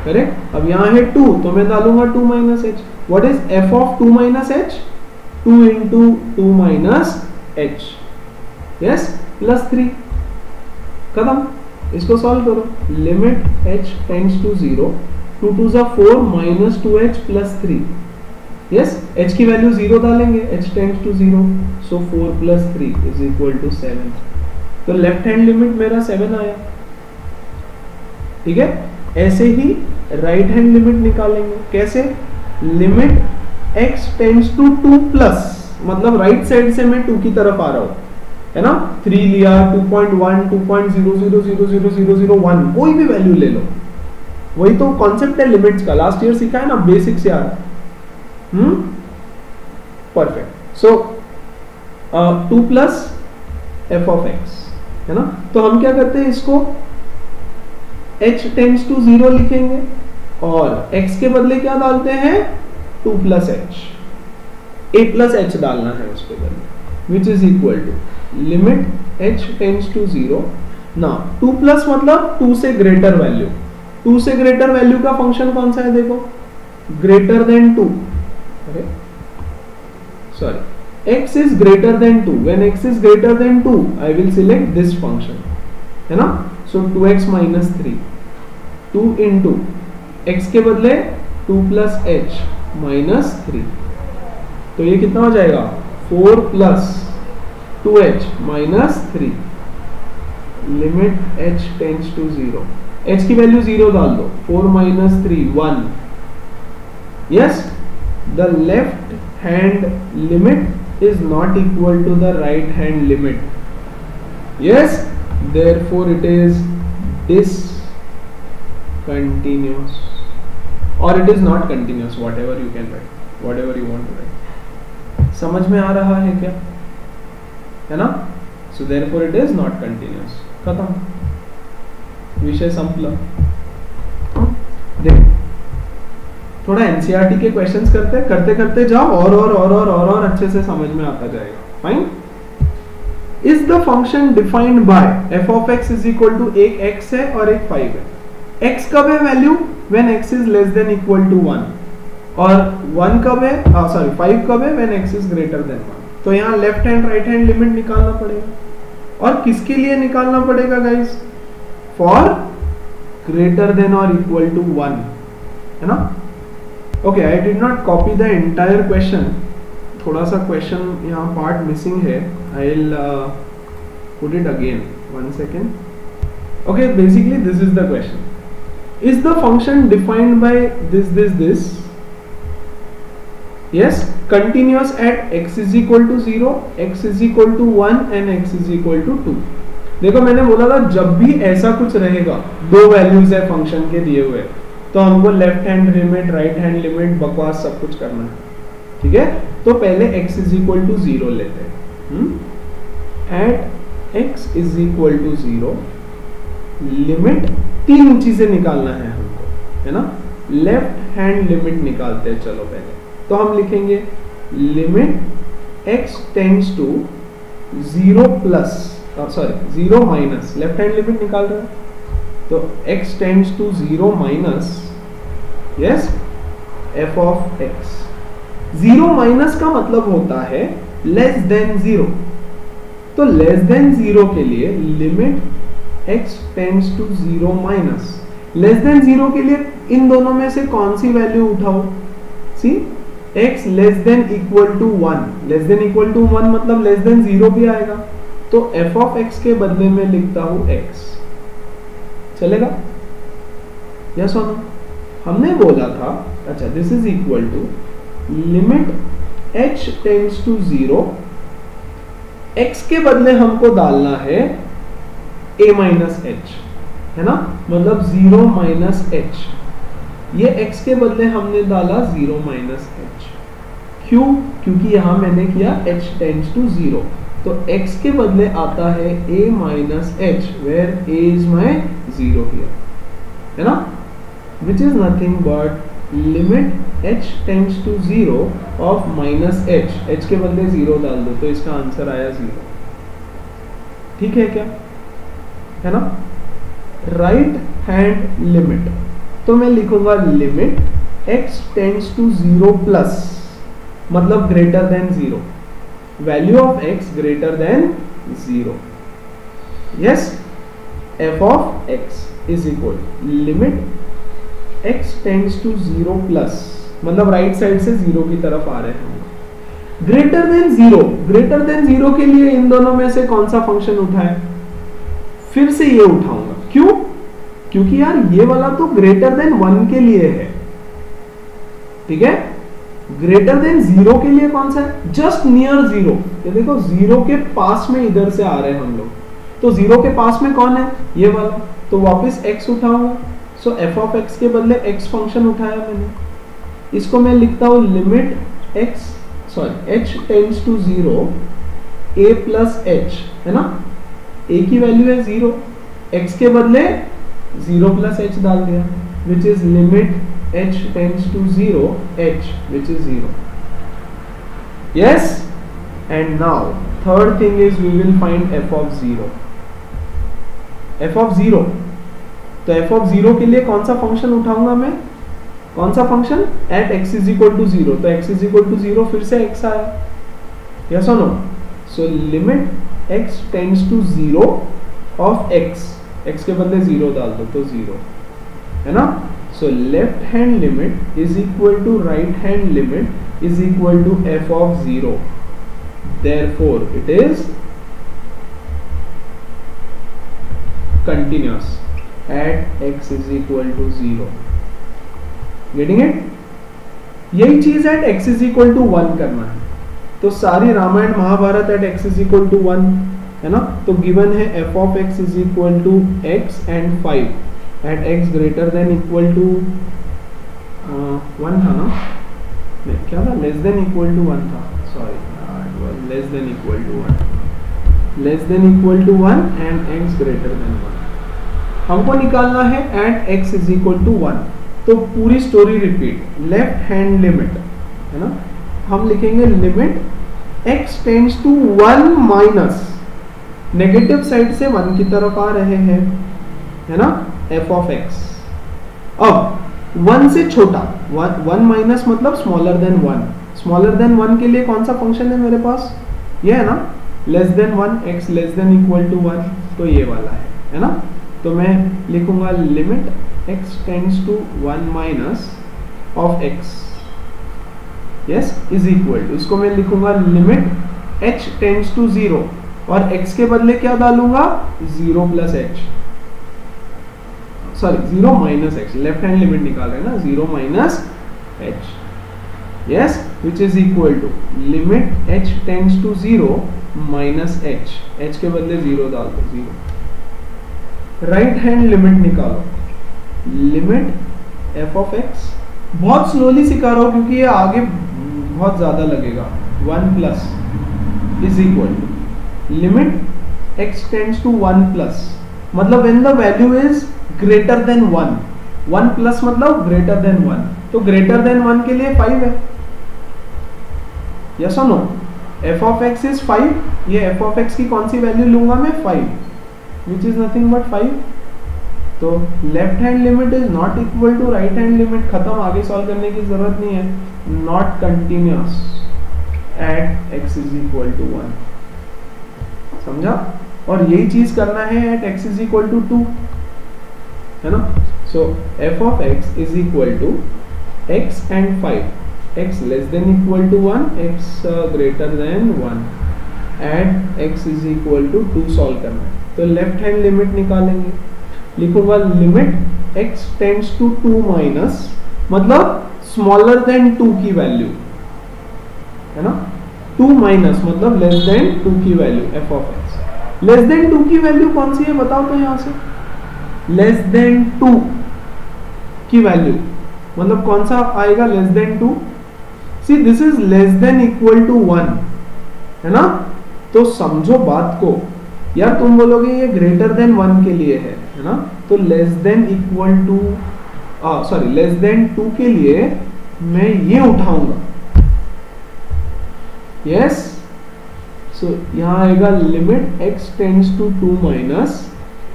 करेक्ट। अब यहाँ है 2 तो मैं डालूंगा 2 minus H. What is f of 2 minus H? 2 into 2 minus H, yes, plus 3। खत्म। इसको सॉल्व करो। लिमिट h टेंड्स टू 0, 2 2 जा 4 minus 2h plus 3, yes, h की वैल्यू 0 डालेंगे, h tends to 0, so 4 plus 3 is equal to 7। तो left hand limit मेरा 7 आया, ठीक है। ऐसे ही राइट हैंड लिमिट निकालेंगे। कैसे? Limit x tends to 2 plus, मतलब राइट साइड से मैं 2 की तरफ आ रहा हूं, है ना। 3 लिया, 2.1, 2.0000001, कोई भी वैल्यू ले लो, वही तो कॉन्सेप्ट है लिमिट्स का, लास्ट ईयर सीखा है ना, बेसिक्स यार। Perfect. So 2 plus f of x, है ना। तो हम क्या करते हैं, इसको h टेंड्स टू 0 लिखेंगे और x के बदले क्या डालते हैं, 2 plus h, a plus h डालना है उसके बदले, which is equal to limit h tends to 0। ना 2 प्लस मतलब 2 से ग्रेटर वैल्यू, 2 से ग्रेटर वैल्यू का फंक्शन कौन सा है, देखो, ग्रेटर देन 2, अरे sorry, x is greater than 2, when x is greater than 2 I will select this function, है ना। so 2x minus 3, 2 into x के बदले 2 plus h minus 3, तो ये कितना हो जाएगा, 4 plus 2h minus 3, limit h tends to 0, h की वैल्यू 0 डाल दो, 4 minus 3 1, yes, the left hand limit is not equal to the right hand limit, yes, therefore it is discontinuous, or it is not continuous, whatever you can write, whatever you want to write। समझ में आ रहा है क्या, है ना। so therefore it is not continuous। खत्म, विषय संपला। देख, थोड़ा एनसीईआरटी के क्वेश्चंस करते करते जाओ, और अच्छे से समझ में आता जाएगा। Fine. Is the function defined by f of x is equal to, एक x है और एक 5 है। x कब है value, when x is less than equal to 1, और 1 कब है, सॉरी 5 कब है, when x is greater than 1। तो यहाँ left hand right hand limit निकालना पड़ेगा, और किसके लिए निकालना पड़ेगा guys, for greater than or equal to 1, है ना। Okay, I did not copy the entire question, थोड़ा सा क्वेश्चन यहाँ पार्ट मिसिंग है, I will put it again, 1 second. Okay, basically this is the question, is the function defined by this, yes, continuous at x is equal to 0, x is equal to 1 and x is equal to 2। देखो मैंने बोला था जब भी ऐसा कुछ रहेगा, दो वैल्यूज है फंक्शन के दिए हुए, तो हमको left hand limit right hand limit बकवास सब कुछ करना है, ठीक है। तो पहले x is equal to 0 लेते हैं, at x is equal to 0 limit, तीन चीजें निकालना है हमको, है ना। लेफ्ट हैंड लिमिट निकालते हैं, चलो पहले तो हम लिखेंगे limit x tends to 0 plus, sorry 0 minus, left hand limit निकाल रहे हैं, तो x tends to 0 minus, yes, f of x। 0 minus का मतलब होता है लेस देन 0, तो लेस देन 0 के लिए limit x tends to 0 minus, less than 0 के लिए इन दोनों में से कौन सी वैल्यू उठाओ, see, x less than equal to 1, less than equal to 1 मतलब लेस देन 0 भी आएगा, तो f ऑफ x के बदले में लिखता हूं x, चलेगा, यस और नो। हमने बोला था, अच्छा, this is equal to limit h tends to 0, x के बदले हमको डालना है a माइनस h, है ना, मतलब 0 माइनस h, ये x के बदले हमने डाला 0 माइनस h, क्यों, क्योंकि यहां मैंने किया h टेंड्स टू 0, तो x के बदले आता है a minus h, where a is my 0 here, है ना, which is nothing but limit h tends to 0 of minus h के बदले 0 डाल दो, तो इसका आंसर आया 0, ठीक है क्या, है ना। राइट हैंड लिमिट, तो मैं लिखूंगा limit x tends to 0 plus, मतलब greater than 0, value of x greater than 0, yes, f of x is equal limit x tends to 0 plus, मतलब राइट साइड से 0 की तरफ आ रहे हैं, ग्रेटर देन 0, ग्रेटर देन 0 के लिए इन दोनों में से कौन सा फंक्शन उठाए, फिर से ये उठाऊंगा, क्यों, क्योंकि यार ये वाला तो ग्रेटर देन 1 के लिए है, ठीक है, ग्रेटर देन 0 के लिए कौन सा है, जस्ट नियर 0, ये देखो 0 के पास में इधर से आ रहे हैं हम लोग, तो 0 के पास में कौन है, ये वाला, तो वापस x उठाऊंगा, सो f ऑफ x के बदले x फंक्शन उठाया मैंने, इसको मैं लिखता हूं limit h tends to 0 a plus h, है ना, a की वैल्यू है 0, x के बदले 0 प्लस h डाल दिया, which is limit h tends to 0 h which is 0, yes, and now third thing is we will find f of 0, f of 0, तो f of 0 के लिए कौन सा फंक्शन उठाऊंगा मैं, कौन सा function, at x is equal to 0, तो x इज इक्वल टू 0, फिर से x आया, यस और no, so limit x tends to 0 of x के बदले 0 डाल दो तो 0, है ना, so left hand limit is equal to right hand limit is equal to f of 0, therefore it is continuous at x is equal to 0, getting it, यही चीज at x is equal to 1 करना है, तो सारी Ramayana Mahabharata at x is equal to 1, है ना, तो given है f of x is equal to x and 5 at x greater than equal to 1 था ना, नहीं क्या था, लेस देन इक्वल टू 1 था, sorry it was less than equal to 1, less than equal to 1 and x greater than 1, हमको निकालना है at x is equal to 1, तो पूरी story repeat, left hand limit, है ना, हम लिखेंगे limit x tends to 1 minus, negative side से 1 की तरफ आ रहे हैं, है ना, f ऑफ x, अब 1 से छोटा, 1 माइनस मतलब स्मॉलर देन 1, स्मॉलर देन 1 के लिए कौन सा फंक्शन है मेरे पास, ये है ना, less than 1, x less than equal to 1, तो ये वाला है ना, तो मैं लिखूंगा limit x tends to 1 minus of x, yes, is equal to, इसको मैं लिखूंगा लिमिट h टेंड्स टू 0, और x के बदले क्या डालूंगा, 0 plus h, sorry 0 minus h, left hand limit निकाल रहे हैं ना, 0 minus h, yes, which is equal to limit h tends to 0 minus h के बदले 0 डाल दो 0, राइट हैंड लिमिट निकालो, लिमिट f ऑफ x, बहुत स्लोली सिखा रहा हूं क्योंकि ये आगे बहुत ज्यादा लगेगा, 1 plus is equal to limit x tends to 1 plus, मतलब when the value is greater than 1, 1 plus मतलब ग्रेटर देन 1, तो ग्रेटर देन 1 के लिए 5 है, यस और no, f of x is 5, ये f ऑफ x की कौन सी वैल्यू लूंगा मैं, 5, which is nothing but 5, तो left hand limit is not equal to right hand limit, खत्म, आगे सॉल्व करने की जरूरत नहीं है, not continuous at x is equal to 1, समझा, और यही चीज करना है at x is equal to 2, है ना, so f of x is equal to x and 5, x less than equal to 1, x greater than 1 at x is equal to 2 solve करना है, तो लेफ्ट हैंड लिमिट निकालेंगे, लिखूंगा limit x tends to 2 minus, मतलब smaller than 2 की value, है ना, 2 minus मतलब लेस देन 2 की value f of x, less than 2 की वैल्यू कौन सी है बताओ तो, यहां से लेस देन 2 की वैल्यू मतलब कौन सा आएगा, less than 2, see this is less than equal to 1, है ना, तो समझो बात को, यार तुम बोलोगे ये ग्रेटर देन 1 के लिए है ना, तो less than equal to, sorry less than 2 के लिए मैं ये उठाऊंगा, यस, सो यहां आएगा limit x tends to 2 minus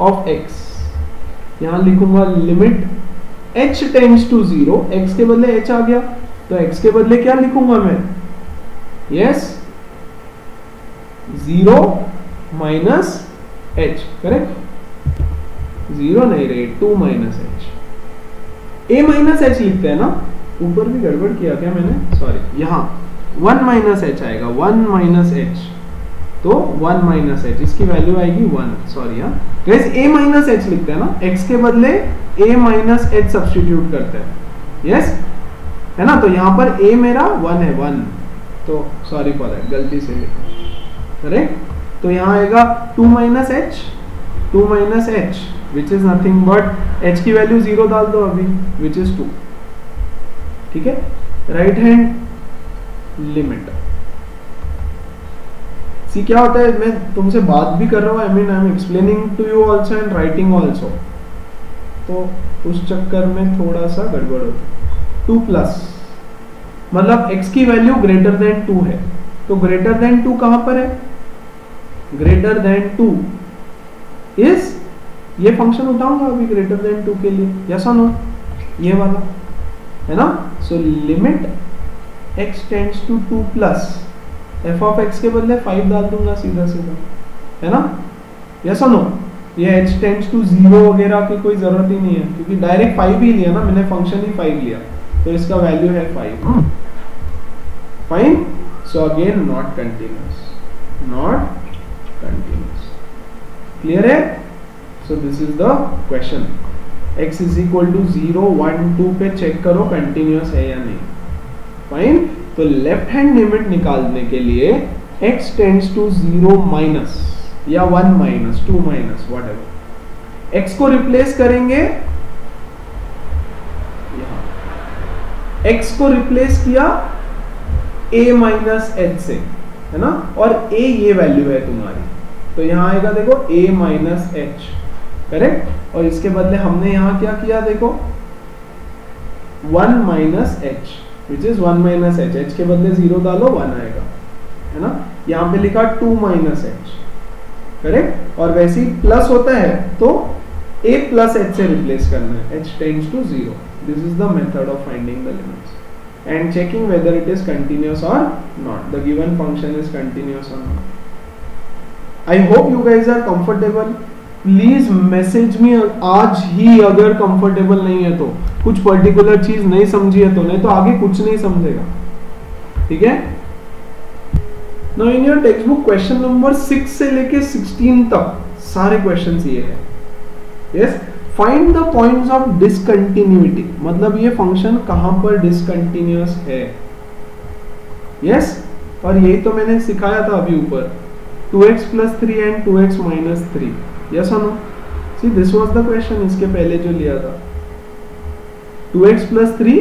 of x, यहाँ लिखूंगा limit h tends to 0, x के बदले h आ गया, तो x के बदले क्या लिखूंगा मैं? Yes 0 minus h, correct? 0 नहीं रहे, 2 minus h, a minus h लिखते हैं ना, ऊपर भी गड़बड़ किया क्या मैंने, सॉरी, यहाँ 1 माइनस h आएगा, 1 माइनस h, तो 1 माइनस h, इसकी वैल्यू आएगी 1, सॉरी हाँ गाइस, a माइनस h लिखते हैं ना, x के बदले a माइनस h सब्स्टिट्यूट करते हैं, यस है ना, तो यहाँ पर a मेरा 1 है, 1, तो सॉरी फॉर दैट, गलती से लिखा, करेक्ट? तो यहाँ आएगा 2 minus h which is nothing but h की वैल्यू 0 डाल दो अभी, विच इज 2, ठीक है? राइट हैंड लिमिट, सी क्या होता है, मैं तुमसे बात भी कर रहा हूँ, I mean I am explaining to you also and writing also, तो उस चक्कर में थोड़ा सा गड़बड़ होता है। 2 प्लस मतलब x की वैल्यू ग्रेटर देन 2 है, तो ग्रेटर देन 2 कहां पर है? ग्रेटर देन 2 इज, ये फंक्शन उठाऊंगा अभी ग्रेटर देन 2 के लिए, यस और नो, ये वाला है ना, so limit x tends to 2 plus f of x के बदले 5 डाल दूंगा सीधा सीधा, है ना, यस और नो, ये h टेंड्स टू 0 वगैरह की कोई जरूरत ही नहीं है, क्योंकि डायरेक्ट 5 ही लिया ना मैंने, फंक्शन ही 5 लिया, तो इसका वैल्यू है 5, fine, so again not continuous, clear है? So this is the question, x is equal to 0, 1, 2 पे चेक करो कंटिन्यूअस है या नहीं, फाइन। तो लेफ्ट हैंड लिमिट निकालने के लिए x टेंड्स टू 0 माइनस या 1 माइनस 2 माइनस व्हाटएवर, x को रिप्लेस करेंगे, x को रिप्लेस किया a माइनस h से, है ना, और a ये वैल्यू है तुम्हारी, तो यहां आएगा देखो a माइनस h, करेक्ट, और इसके बदले हमने यहां क्या किया देखो 1 minus h which is 1 minus h, h के बदले 0 डालो 1 आएगा, है ना, यहां पे लिखा 2 माइनस h, करेक्ट, और वैसे ही प्लस होता है तो a प्लस h से रिप्लेस करना है, h tends to 0, this is the method of finding the limits and checking whether it is continuous or not, the given function is continuous or not. I hope you guys are comfortable. Please message me आज ही अगर comfortable नहीं है तो, कुछ particular चीज नहीं समझी है तो, नहीं तो आगे कुछ नहीं समझेगा, ठीक है? Now in your textbook question number 6 से लेके 16 तक सारे questions ये है, yes? Find the points of discontinuity, मतलब ये फंक्शन कहां पर डिसकंटिन्यूअस है, यस, और यही तो मैंने सिखाया था अभी ऊपर, 2x plus 3 and 2x minus 3, yes और no, see this was the question, इसके पहले जो लिया था 2x plus 3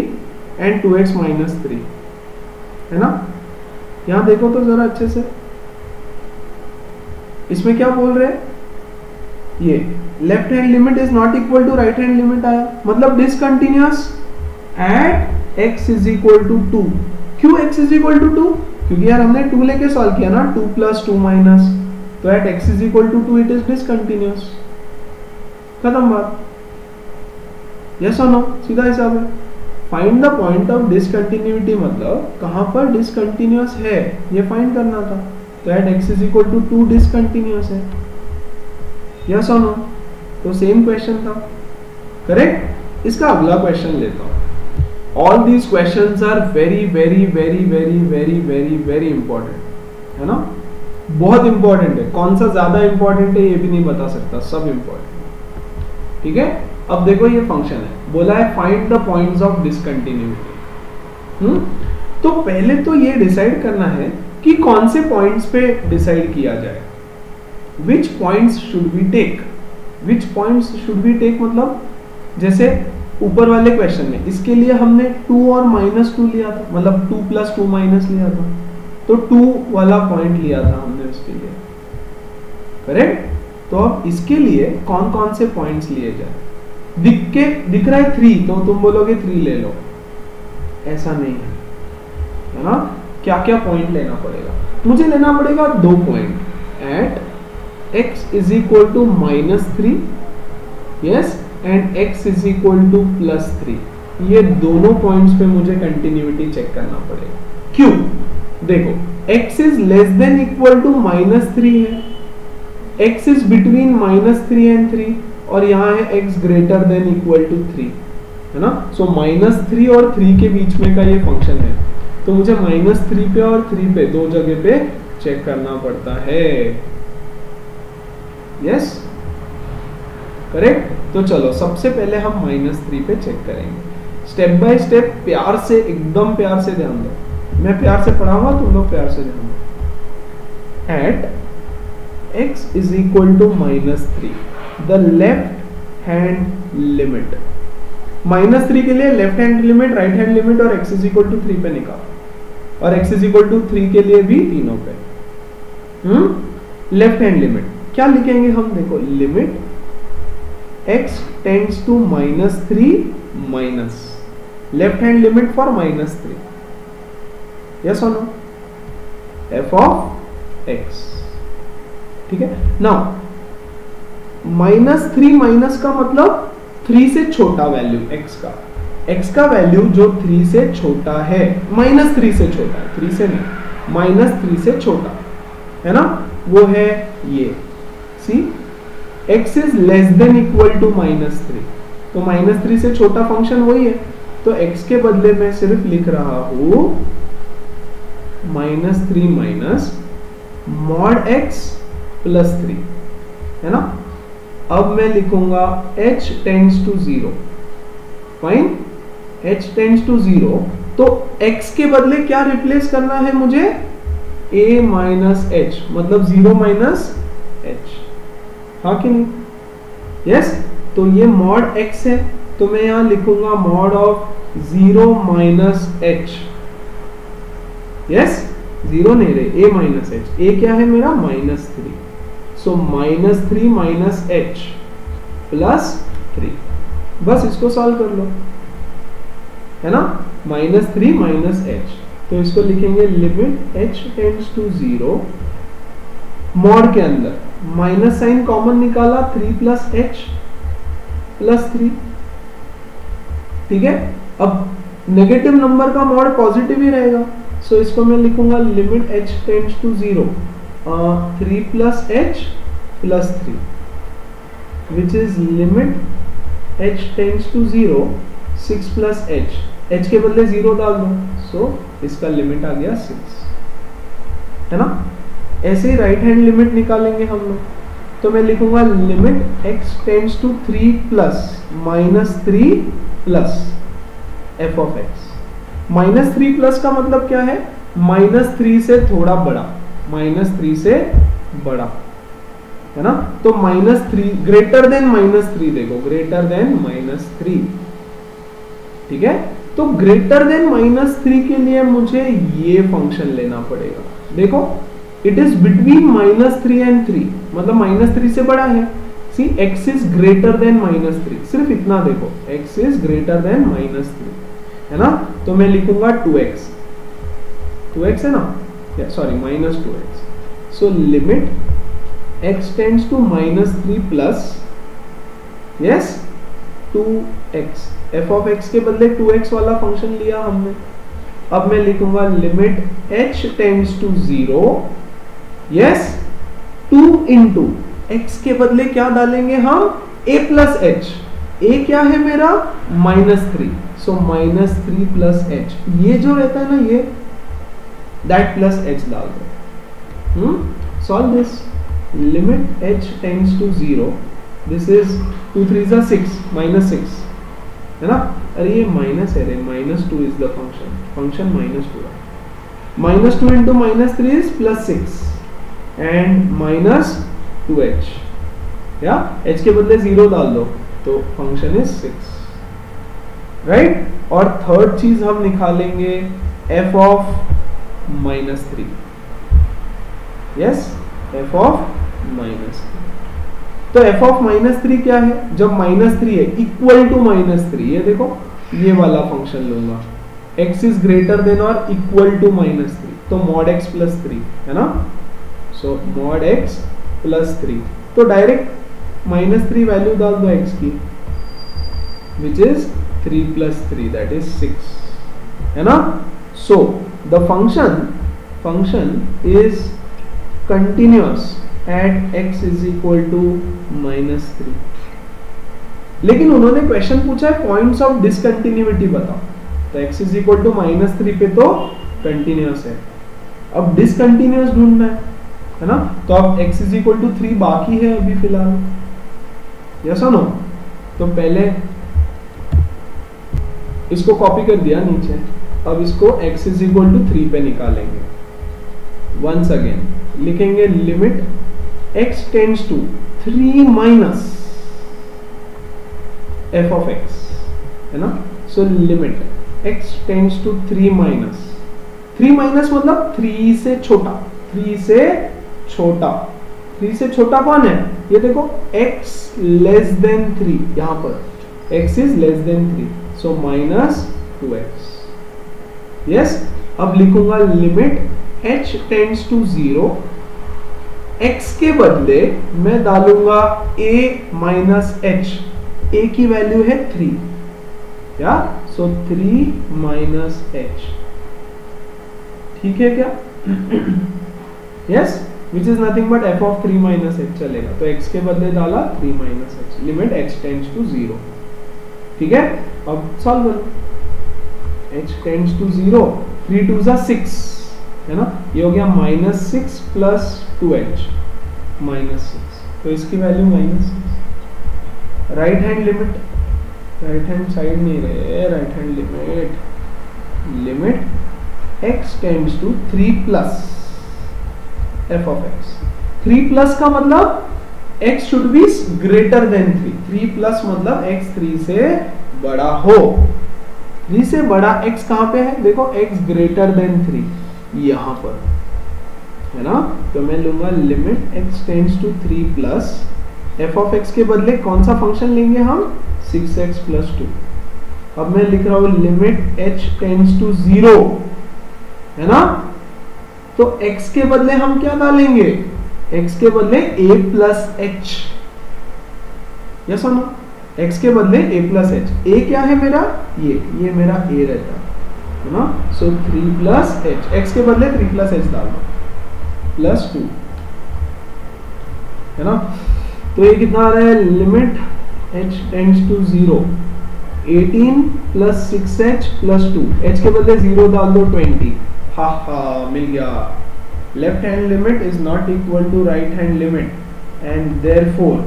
and 2x minus 3, है ना, यहां देखो तो जरा अच्छे से, इसमें क्या बोल रहे हैं, ये left hand limit is not equal to right hand limit आया, मतलब discontinuous at x is equal to 2, क्यों x इज इक्वल टू 2, क्योंकि यार हमने 2 लेके सॉल्व किया ना, 2 प्लस 2 माइनस, तो at x is equal to 2 it is discontinuous, खत्म बात, यस और नो, सीधा हिसाब है। Find the point of discontinuity मतलब कहां पर डिसकंटिन्यूअस है ये फाइंड करना था, तो at x is equal to 2 discontinuous है, यस और नो, तो सेम क्वेश्चन था, करेक्ट। इसका अगला क्वेश्चन लेता हूं। All these questions are very very very very very very very important, है ना, बहुत इंपॉर्टेंट है, कौन सा ज्यादा इंपॉर्टेंट है ये भी नहीं बता सकता, सब इंपॉर्टेंट, ठीक है। अब देखो ये फंक्शन है, बोला है find the points of discontinuity, तो पहले तो ये डिसाइड करना है कि कौन से पॉइंट्स पे डिसाइड किया जाए, which points should we take, which points should we take मतलब जैसे ऊपर वाले क्वेश्चन में इसके लिए हमने 2 और -2 लिया था, मतलब 2 प्लस 2 माइनस लिया था, तो 2 वाला पॉइंट लिया था हमने उसके लिए, करेक्ट। तो अब इसके लिए कौन कौन से पॉइंट्स लिए जाए, दिख रहा है 3, तो तुम बोलोगे 3 ले लो, ऐसा नहीं है ना, क्या क्या पॉइंट लेना पड़ेगा, मुझे लेना पड़ेगा 2 point at x is equal to -3, yes, and x is equal to +3, ये दोनों पॉइंट्स पे मुझे कंटिन्यूटी चेक करना पड़ेगा। क्यों? देखो x is less than equal to -3 है, x इज बिटवीन -3 एंड 3, और यहाँ है x greater than equal to 3, है ना। सो -3 और 3 के बीच में का ये फंक्शन है, तो मुझे -3 पे और 3 पे दो जगह पे चेक करना पड़ता है। Yes, correct. तो चलो सबसे पहले हम -3 पे चेक करेंगे, स्टेप बाय स्टेप, प्यार से, एकदम प्यार से ध्यान दो। मैं प्यार से पढ़ाऊंगा, तुम लोग प्यार से ध्यान दो। At x is equal to -3 the left hand limit, -3 के लिए left hand limit, right hand limit और x इज इक्वल टू 3 पे निकालो, और x इज इक्वल टू 3 के लिए भी तीनों पे। लेफ्ट हैंड लिमिट क्या लिखेंगे हम? देखो, limit x tends to -3 minus left hand limit for -3, yes और नो, f ऑफ x, ठीक है। नाउ -3 माइनस का मतलब 3 से छोटा वैल्यू x का वैल्यू जो 3 से छोटा है, -3 से छोटा है, 3 से नहीं, -3 से छोटा है ना, वो है ये। See, x is less than equal to -3, तो -3 से छोटा फंक्शन वही है, तो x के बदले में सिर्फ लिख रहा हूं -3 माइनस मॉड x प्लस 3, है ना। अब मैं लिखूंगा h tends to 0, fine, h tends to 0, तो x के बदले क्या रिप्लेस करना है मुझे? a माइनस h, मतलब 0 माइनस h, हाँ कि नहीं? यस, तो ये मॉड x है, तो मैं यहां लिखूंगा mod of 0 minus h, yes, 0 नहीं रहे, a माइनस h, a क्या है मेरा? -3, सो -3 माइनस h प्लस 3, बस इसको सॉल्व कर लो, है ना। -3 माइनस h, तो इसको लिखेंगे limit h tends to 0, mod के अंदर माइनस साइन कॉमन निकाला, 3 प्लस h प्लस 3, ठीक है। अब नेगेटिव नंबर का मॉड पॉजिटिव ही रहेगा, सो इसको मैं लिखूंगा limit h tends to 0, 3 plus h plus 3, which is limit h tends to 0, 6 plus h के बदले 0 डाल दो, सो इसका लिमिट आ गया 6, है ना। ऐसे ही राइट हैंड लिमिट निकालेंगे हम लोग, तो मैं लिखूंगा limit x tends to 3 plus -3 plus f of x, -3 plus का मतलब क्या है? -3 से थोड़ा बड़ा, -3 से बड़ा, है ना। तो -3 ग्रेटर देन -3, देखो ग्रेटर देन -3, ठीक है। तो ग्रेटर देन -3 के लिए मुझे ये फंक्शन लेना पड़ेगा, देखो इट इज बिटवीन -3 एंड 3, मतलब -3 से बड़ा है। See, x is greater than -3, सिर्फ इतना देखो, x इज ग्रेटर देन -3, है ना। तो मैं लिखूंगा 2x, 2x है ना, sorry -2x, so limit x tends to -3 plus, yes, 2x, f of x के बदले 2x वाला फंक्शन लिया हमने। अब मैं लिखूंगा limit h tends to 0, yes, 2 into x के बदले क्या डालेंगे हम? a प्लस h, a क्या है मेरा? -3, सो -3 प्लस h, ये जो रहता है ना, ये दैट प्लस h डाल दो। Solve this, limit h tends to 0, this is 2 3 6, -6, है ना। अरे ये माइनस है रे, -2 इज द फंक्शन -2 है, -2 इंटू -3 इज +6 एंड -2h, या h के बदले 0 डाल दो, तो फंक्शन इज 6, राइट। और थर्ड चीज हम निकालेंगे f of -3, yes, f of -3, तो f ऑफ -3 क्या है? जब -3 है, इक्वल टू -3, ये देखो ये वाला फंक्शन लूंगा, x is greater than or equal to -3, तो मॉड x प्लस 3, है ना। सो मॉड x प्लस 3, तो डायरेक्ट -3 वैल्यू डाल दो x की, which is 3 plus 3, that is 6, है ना. So the function is continuous at x is equal to -3. लेकिन उन्होंने क्वेश्चन पूछा है पॉइंट्स ऑफ डिसकंटिन्यूटी बताओ, तो x इज इक्वल टू -3 पे तो कंटिन्यूस है. अब डिसकंटिन्यूस ढूंढना है ना, तो अब x इज इक्वल टू 3 बाकी है अभी फिलहाल, यस और नो. तो पहले इसको कॉपी कर दिया नीचे, अब इसको x इज इक्वल टू 3 पे निकालेंगे. वंस अगेन लिखेंगे limit x tends to 3 minus f of x, है ना. So limit x tends to 3 minus, 3 minus मतलब 3 से छोटा, 3 से छोटा, 3 से छोटा कौन है, ये देखो x लेस देन 3, यहां पर x is less than 3, so minus 2x. Yes, अब लिखूंगा limit h tends to 0, x के बदले मैं डालूंगा a माइनस h, a की वैल्यू है 3, या सो 3 माइनस h, ठीक है क्या. Yes, which is nothing but f of 3 minus h चलेगा, तो x के बदले डाला 3 minus h, limit x tends to 0, ठीक है. अब सॉल्व करो, h टेंड्स टू 0, 3 2 जा 6, है ना, ये हो गया -6 प्लस 2h -6, तो इसकी value -6. Right hand limit, right hand side नहीं रहे, right hand limit x tends to 3 plus f of x. 3 plus का मतलब x should be greater than 3, 3 plus मतलब x 3 से बड़ा हो. 3 से बड़ा x कहां पे है, देखो x ग्रेटर देन 3 यहां पर, है ना. तो मैं लूंगा limit x tends to 3 plus f of x के बदले कौन सा फंक्शन लेंगे हम, 6x प्लस 2. अब मैं लिख रहा हूं लिमिट h टेंड्स टू 0, है ना. तो x के बदले हम क्या डालेंगे, x के बदले a प्लस h, यस और नो. x के बदले a प्लस h, a क्या है मेरा, ये मेरा a रहता है ना. सो 3 प्लस h, x के बदले 3 प्लस h डाल दो प्लस 2, है ना. तो ये कितना आ रहा है, limit h tends to 0, 18 plus 6h plus 2, h के बदले 0 डाल दो 20, हा मिल गया. Left hand limit is not equal to right hand limit, and therefore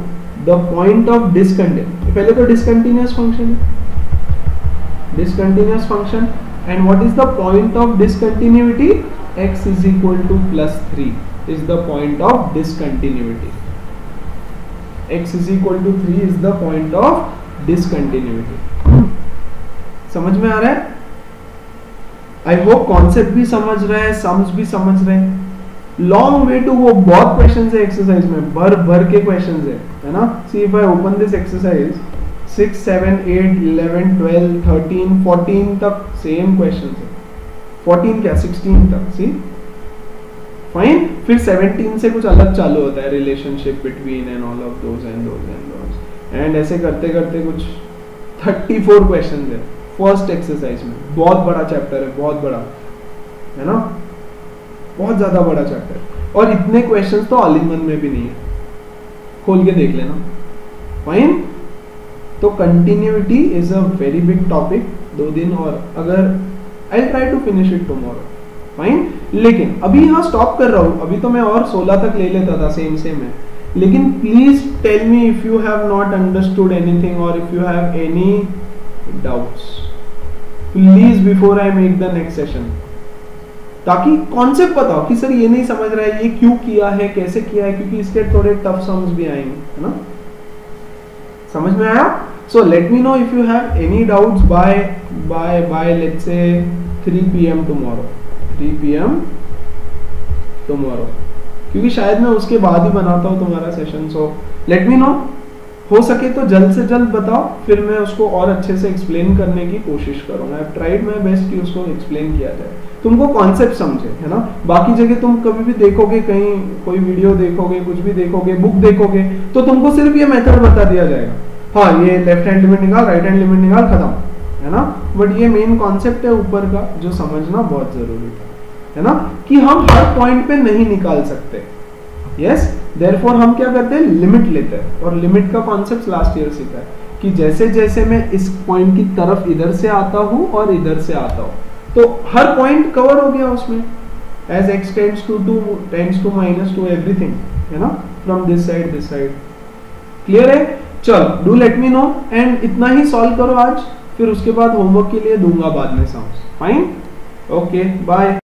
the point of discontinuity, पहले तो डिसकंटिन्यूअस फंक्शन है, discontinuous function, and what is the point of discontinuity, x is equal to +3 is the point of discontinuity. x is equal to 3 is the point of discontinuity. समझ में आ रहा है, I hope concept भी समझ रहे हैं, sums भी समझ रहे हैं. लॉन्ग वे टू वो, बहुत क्वेश्चंस है एक्सरसाइज में, भर के क्वेश्चंस है ना. See if I open this exercise, 6 7 8 11 12 13 14 तक सेम क्वेश्चंस है, 14 क्या 16 तक, सी फाइन. फिर 17 से कुछ अलग चालू होता है, relationship between and all of those and those and those, and ऐसे करते करते कुछ 34 क्वेश्चंस है फर्स्ट एक्सरसाइज में. बहुत बड़ा चैप्टर है, बहुत बड़ा है ना, बहुत ज्यादा बड़ा चैप्टर है, और इतने क्वेश्चंस तो ऑल इन वन में भी नहीं है, खोल के देख लेना. फाइन. तो continuity is a very big topic, 2 दिन और, अगर I try to finish it tomorrow. Fine. लेकिन अभी यहाँ स्टॉप कर रहा हूँ, अभी तो मैं और 16 तक ले लेता था, सेम है. लेकिन please tell me if you have not understood anything और if you have any doubts, please before I make the next session, ताकि कॉन्सेप्ट बताओ कि सर ये नहीं समझ रहा है, ये क्यों किया है, कैसे किया है, क्योंकि इसके थोड़े टफ सम्स भी आएंगे, है ना. समझ में आया. So let me know if you have any doubts by let's say 3 PM tomorrow, 3 PM tomorrow, क्योंकि शायद मैं उसके बाद ही बनाता हूँ तुम्हारा सेशन. सो लेट मी नो, हो सके तो जल्द से जल्द बताओ, फिर मैं उसको और अच्छे से एक्सप्लेन करने की कोशिश करूंगा. आई ट्राइड माय बेस्ट कि उसको एक्सप्लेन किया जाए, तुमको कॉन्सेप्ट समझे, है ना. बाकी जगह तुम कभी भी देखोगे, कहीं कोई वीडियो देखोगे, कुछ भी देखोगे, बुक देखोगे, तो तुमको सिर्फ ये मेथड बता दिया जाएगा, हाँ ये लेफ्ट हैंड लिमिट निकाल, राइट हैंड लिमिट निकाल, खत्म, है ना। बट ये मेन कॉन्सेप्ट है ऊपर का जो समझना बहुत जरूरी था, है ना, कि हम हर पॉइंट पे नहीं निकाल सकते। यस, देयरफॉर हम क्या करते हैं, लिमिट लेते हैं। और लिमिट का कॉन्सेप्ट लास्ट ईयर सीखा है कि जैसे जैसे मैं इस पॉइंट की तरफ इधर से आता हूं और इधर से आता हूं, तो हर पॉइंट कवर हो गया उसमें, as x tends to 2 tends to -2 everything, है ना, फ्रॉम दिस साइड। क्लियर है? चल do let me know, and इतना ही सॉल्व करो आज, फिर उसके बाद होमवर्क के लिए दूंगा बाद में सॉन्ग्स। Fine, okay, bye.